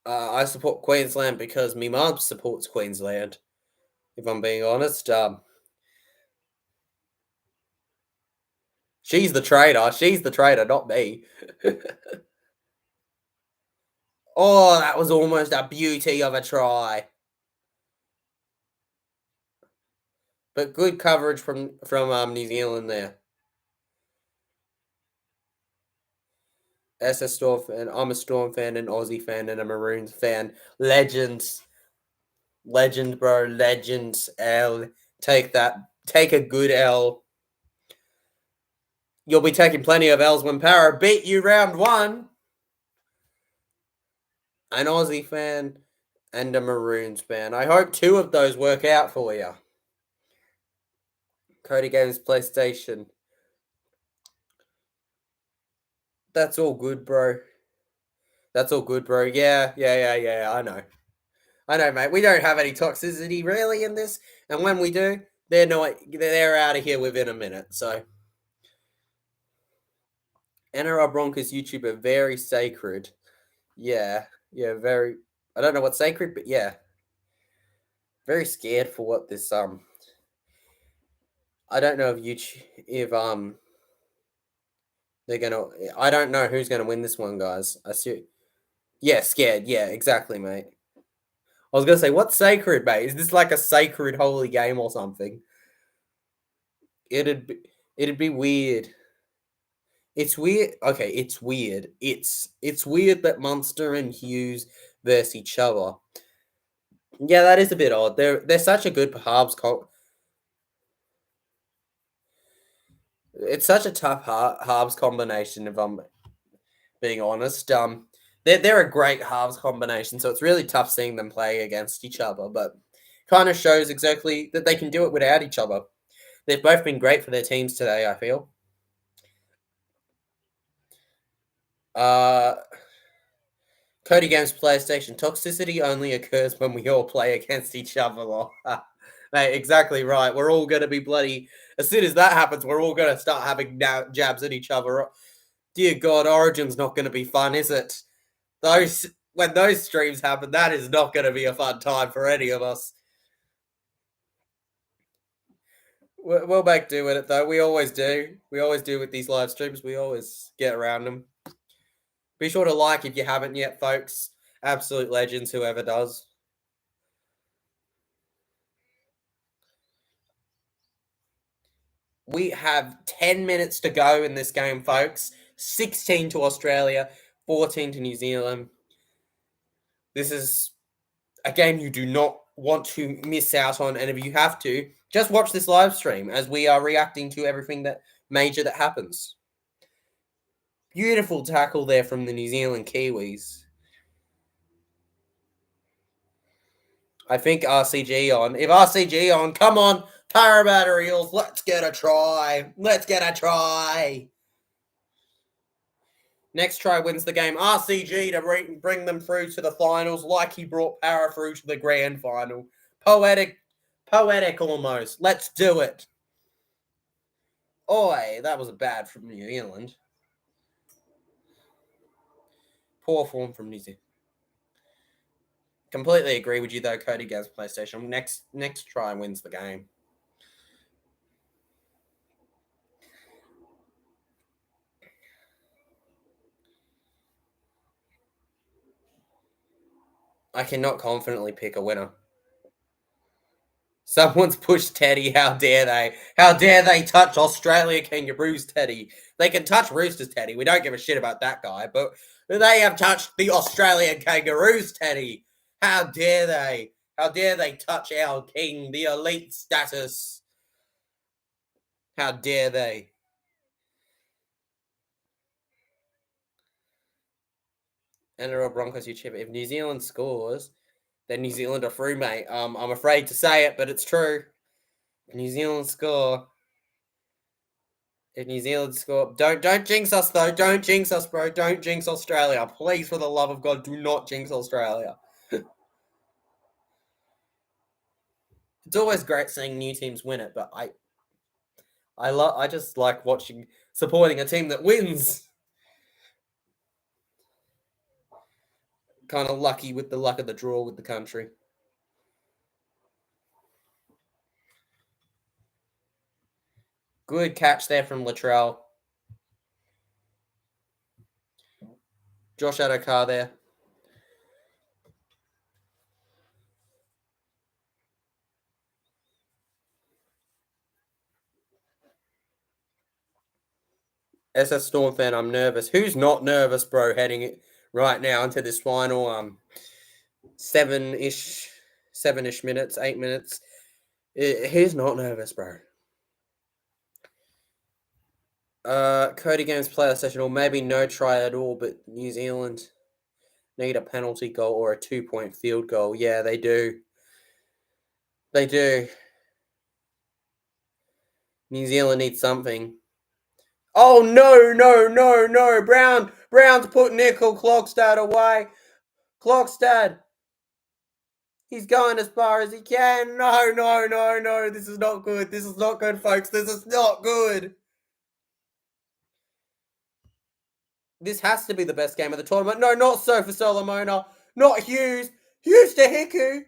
I support Queensland because me mum supports Queensland. If I'm being honest, she's the traitor. She's the traitor, not me. Oh, that was almost a beauty of a try, but good coverage from New Zealand there. SS Storm fan. I'm a Storm fan, an Aussie fan, and a Maroons fan. Legends, legend, bro, legends. L, take that. Take a good L. You'll be taking plenty of L's when Para beat you round one. An Aussie fan and a Maroons fan. I hope two of those work out for you. Cody Games PlayStation. That's all good, bro. That's all good, bro. Yeah. I know, mate. We don't have any toxicity really in this, and when we do, they're out of here within a minute. So, NRL Broncos YouTuber, very sacred. Yeah, very. I don't know what's sacred, but yeah, very scared for what this I don't know if they're gonna. I don't know who's gonna win this one, guys. I see. Yeah, scared. Yeah, exactly, mate. I was gonna say, what's sacred, mate? Is this like a sacred holy game or something? It'd be, it'd be weird. It's weird. Okay, it's weird. It's weird that Munster and Hughes versus each other. Yeah, that is a bit odd. They're such a good halves. It's such a tough halves combination. If I'm being honest, they're a great halves combination. So it's really tough seeing them play against each other. But kind of shows exactly that they can do it without each other. They've both been great for their teams today, I feel. Uh, Cody Games PlayStation. Toxicity only occurs when we all play against each other. Mate, exactly right. We're all going to be bloody. As soon as that happens, we're all going to start having jabs at each other. Dear God, Origin's not going to be fun, is it? When those streams happen, that is not going to be a fun time for any of us. We'll make do with it, though. We always do. We always do with these live streams. We always get around them. Be sure to like if you haven't yet, folks. Absolute legends, whoever does. We have 10 minutes to go in this game, folks. 16 to Australia, 14 to New Zealand. This is a game you do not want to miss out on, and if you have to, just watch this live stream as we are reacting to everything that major that happens. Beautiful tackle there from the New Zealand Kiwis. I think RCG on. If RCG on, come on, Parramatta Eels, let's get a try. Let's get a try. Next try wins the game. RCG to bring them through to the finals like he brought Para through to the grand final. Poetic almost. Let's do it. Oi, that was bad from New Zealand. Poor form from New Zealand. Completely agree with you though, Cody Gaz PlayStation. Next try wins the game. I cannot confidently pick a winner. Someone's pushed Teddy. How dare they? How dare they touch Australia Kangaroos Teddy? They can touch Roosters Teddy. We don't give a shit about that guy, but they have touched the Australian Kangaroos Teddy. How dare they? How dare they touch our king, the elite status? How dare they? NRL Broncos YouTuber. If New Zealand scores, then New Zealand are through, mate. I'm afraid to say it, but it's true. If New Zealand score. If New Zealand score, don't jinx us though. Don't jinx us, bro. Don't jinx Australia, please. For the love of God, do not jinx Australia. It's always great seeing new teams win it, but I just like supporting a team that wins. kind of lucky with the luck of the draw with the country. Good catch there from Latrell. Josh Adokar there. SS Storm fan, I'm nervous. Who's not nervous, bro, heading it right now into this final seven-ish minutes, 8 minutes? Who's not nervous, bro? Cody Games player session, or maybe no try at all, but New Zealand need a penalty goal or a 2-point field goal. Yeah, they do. They do. New Zealand needs something. Oh, no. Brown's put Nickel Clockstad away. Clockstad. He's going as far as he can. No. This is not good. This is not good, folks. This is not good. This has to be the best game of the tournament. No, not so for Solomona. Not Hughes. Hughes to Hiku.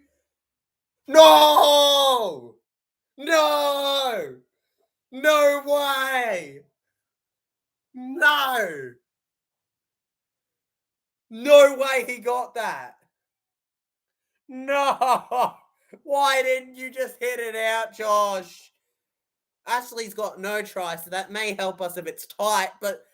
No! No! No way! No! No way he got that. No! Why didn't you just hit it out, Josh? Ashley's got no try, so that may help us if it's tight, but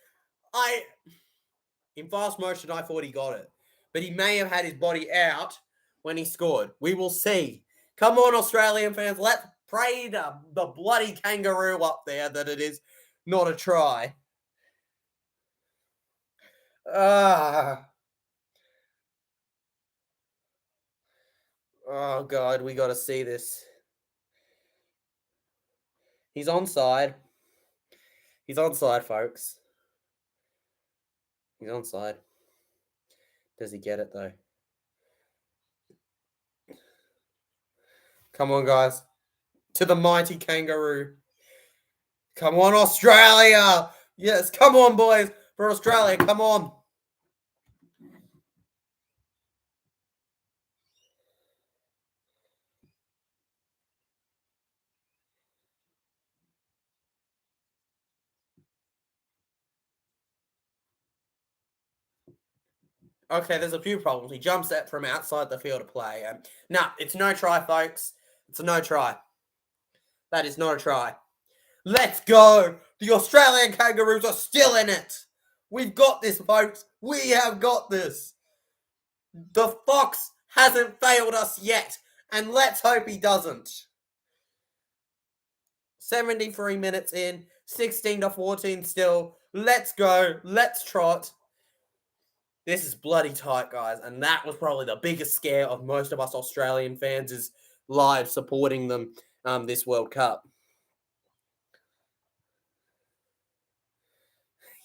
in fast motion, I thought he got it. But he may have had his body out when he scored. We will see. Come on, Australian fans. Let's pray to the bloody kangaroo up there that it is not a try. Oh, God. We got to see this. He's onside. He's onside, folks. He's onside. Does he get it, though? Come on, guys. To the mighty kangaroo. Come on, Australia. Yes, come on, boys. For Australia, come on. Okay, there's a few problems. He jumps it from outside the field of play. Nah, it's no try, folks. It's a no try. That is not a try. Let's go. The Australian Kangaroos are still in it. We've got this, folks. We have got this. The Fox hasn't failed us yet, and let's hope he doesn't. 73 minutes in, 16-14 still. Let's go. Let's trot. This is bloody tight, guys, and that was probably the biggest scare of most of us Australian fans is live supporting them this World Cup.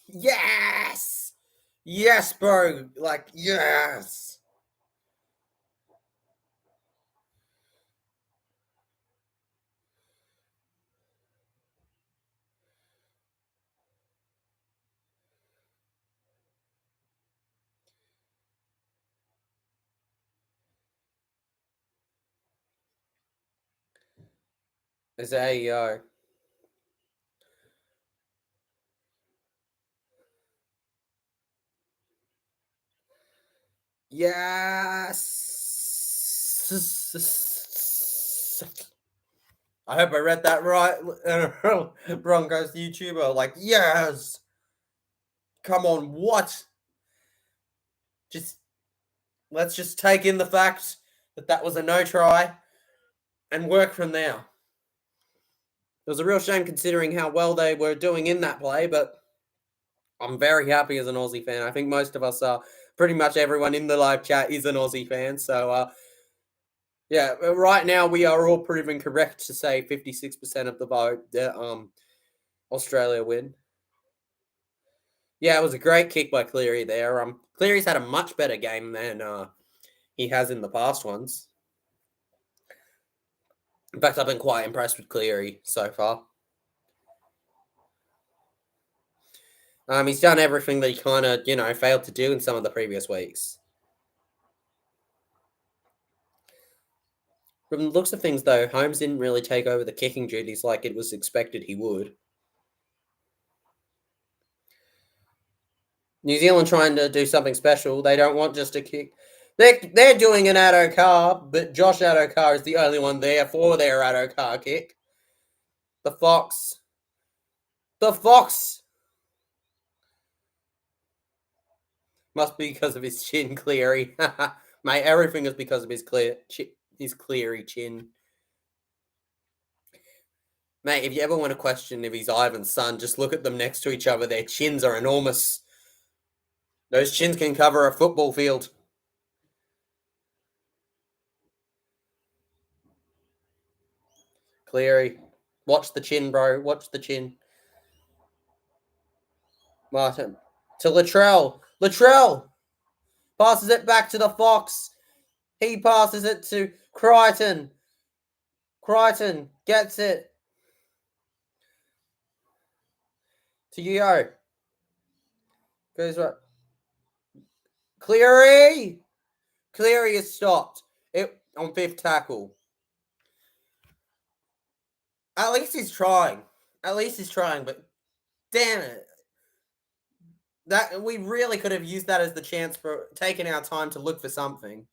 Yes! Yes, bro. Like, yes! There you go. Yes! I hope I read that right. Broncos YouTuber, like, yes! Come on, what? Let's just take in the fact that was a no try and work from there. It was a real shame considering how well they were doing in that play, but I'm very happy as an Aussie fan. I think most of us are. Pretty much everyone in the live chat is an Aussie fan. So, yeah, right now we are all proven correct to say 56% of the vote that Australia win. Yeah, it was a great kick by Cleary there. Cleary's had a much better game than he has in the past ones. In fact, I've been quite impressed with Cleary so far. He's done everything that he kind of, failed to do in some of the previous weeks. From the looks of things, though, Holmes didn't really take over the kicking duties like it was expected he would. New Zealand trying to do something special. They don't want just a kick. They're doing an Addo-Carr, but Josh Addo-Carr is the only one there for their Addo-Carr kick. The Fox. Must be because of his chin, Cleary. Mate, everything is because of his Cleary chin. Mate, if you ever want to question if he's Ivan's son, just look at them next to each other. Their chins are enormous. Those chins can cover a football field. Cleary. Watch the chin, bro. Watch the chin. Martin. To Latrell. Latrell! Passes it back to the Fox. He passes it to Crichton. Crichton gets it. To Yo. Goes right. Cleary! Cleary is stopped. On fifth tackle. At least he's trying. But damn it. That we really could have used that as the chance for taking our time to look for something.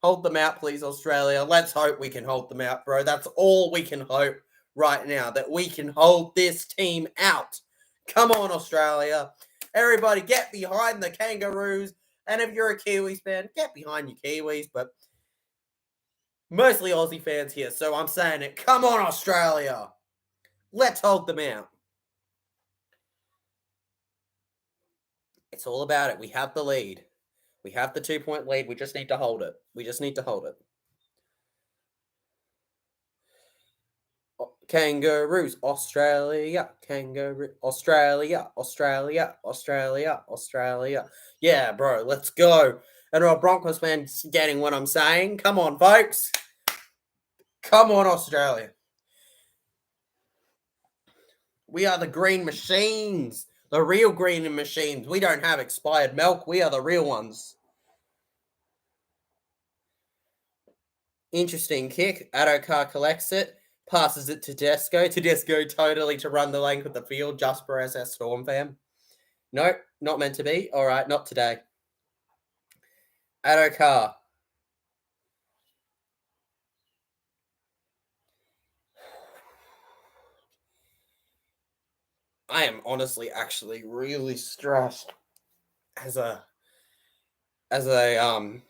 Hold them out, please, Australia. Let's hope we can hold them out, bro. That's all we can hope right now, that we can hold this team out. Come on, Australia. Everybody get behind the Kangaroos. And if you're a Kiwis fan, get behind your Kiwis. But mostly Aussie fans here, so I'm saying it. Come on, Australia. Let's hold them out. It's all about it. We have the lead. We have the 2-point lead. We just need to hold it. Kangaroos, Australia, Australia. Yeah, bro, let's go. And our Broncos fans getting what I'm saying. Come on, folks. Come on, Australia. We are the green machines. The real green machines. We don't have expired milk. We are the real ones. Interesting kick. Addo-Carr collects it. Passes it to Tedesco. Tedesco totally to run the length of the field. Jasper SS Storm fan. Nope, not meant to be. All right, not today. Addo-Carr. I am honestly actually really stressed as an Australian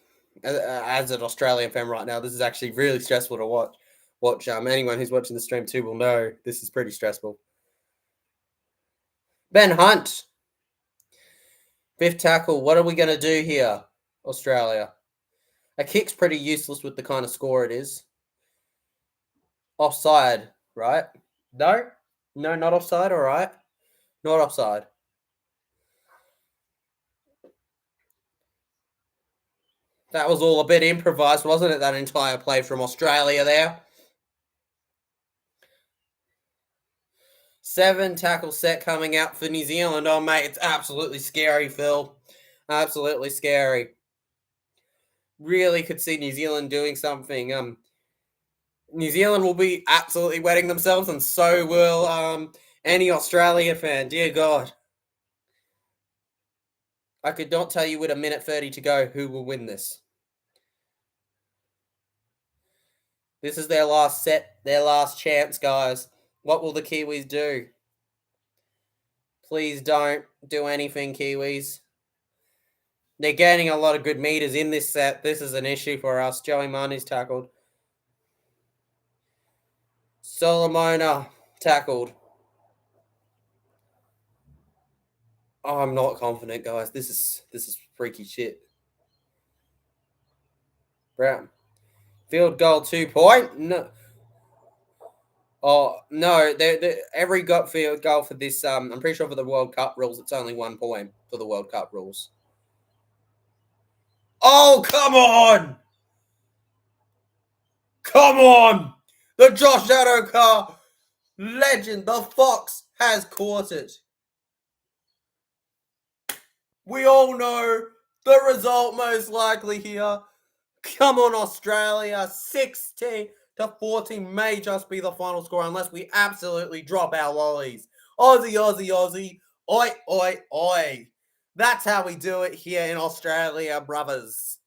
fan right now. This is actually really stressful to watch. Anyone who's watching the stream too will know this is pretty stressful. Ben Hunt. Fifth tackle. What are we going to do here, Australia? A kick's pretty useless with the kind of score it is. Offside, right? No, not offside. All right. Not offside. That was all a bit improvised, wasn't it? That entire play from Australia there. 7 tackle set coming out for New Zealand. Oh, mate, it's absolutely scary, Phil. Absolutely scary. Really could see New Zealand doing something. New Zealand will be absolutely wetting themselves, and so will any Australia fan. Dear God. I could not tell you with 1:30 to go who will win this. This is their last set, their last chance, guys. What will the Kiwis do? Please don't do anything, Kiwis. They're gaining a lot of good meters in this set. This is an issue for us. Joey Manu's tackled. Solomona tackled. Oh, I'm not confident, guys. This is freaky shit. Brown. Field goal 2-point. No. Oh, no. Every field goal for this, I'm pretty sure for the World Cup rules, it's only 1 point for the World Cup rules. Oh, come on! Come on! The Josh Addo-Carr legend, the Fox, has caught it. We all know the result most likely here. Come on, Australia. 16-14 may just be the final score unless we absolutely drop our lollies. Aussie, Aussie, Aussie. Oi, oi, oi. That's how we do it here in Australia, brothers.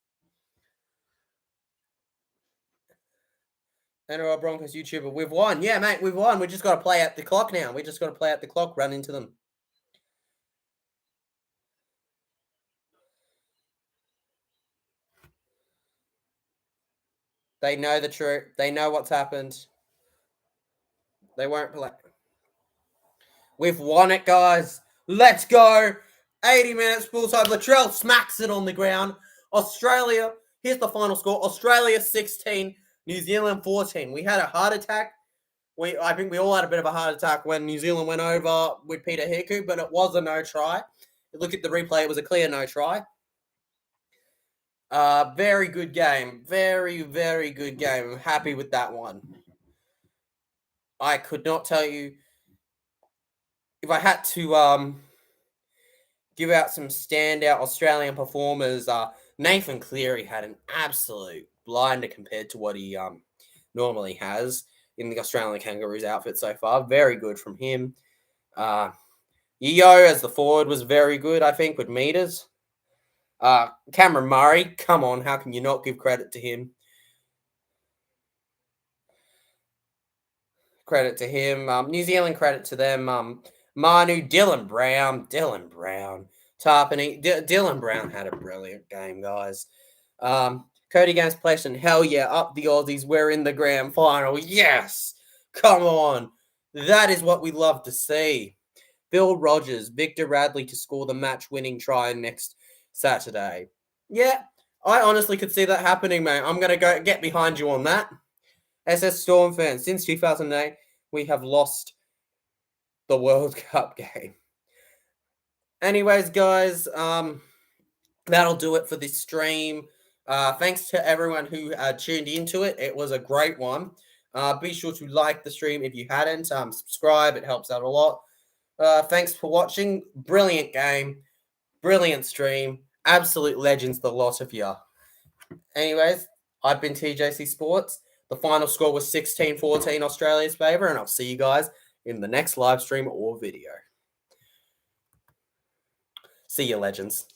NRL Broncos YouTuber, we've won. Yeah, mate, we've won. We just got to play at the clock now. We just got to play at the clock, run into them. They know the truth. They know what's happened. They won't play. We've won it, guys. Let's go. 80 minutes, full time. Latrell smacks it on the ground. Australia, here's the final score. Australia 16, New Zealand 14. We had a heart attack. I think we all had a bit of a heart attack when New Zealand went over with Peter Hiku, but it was a no try. Look at the replay. It was a clear no try. Very good game. Very, very good game. I'm happy with that one. I could not tell you if I had to give out some standout Australian performers. Nathan Cleary had an absolute blinder compared to what he normally has in the Australian Kangaroos outfit so far. Very good from him. Yeo as the forward was very good, I think, with meters. Cameron Murray, come on, how can you not give credit to him? Credit to him. New Zealand, credit to them. Manu, Dylan Brown, Tarpany. Dylan Brown had a brilliant game, guys. Cody Games Pleston, hell yeah, up the Aussies. We're in the grand final. Yes, come on. That is what we love to see. Bill Rogers, Victor Radley to score the match-winning try next Saturday. Yeah, I honestly could see that happening, mate. I'm going to go get behind you on that. SS Storm fans, since 2008, we have lost the World Cup game. Anyways, guys, that'll do it for this stream. Thanks to everyone who tuned into it. It was a great one. Be sure to like the stream if you hadn't. Subscribe. It helps out a lot. Thanks for watching. Brilliant game. Brilliant stream. Absolute legends, the lot of you. Anyways, I've been TJC Sports. The final score was 16-14 Australia's favour, and I'll see you guys in the next live stream or video. See you, legends.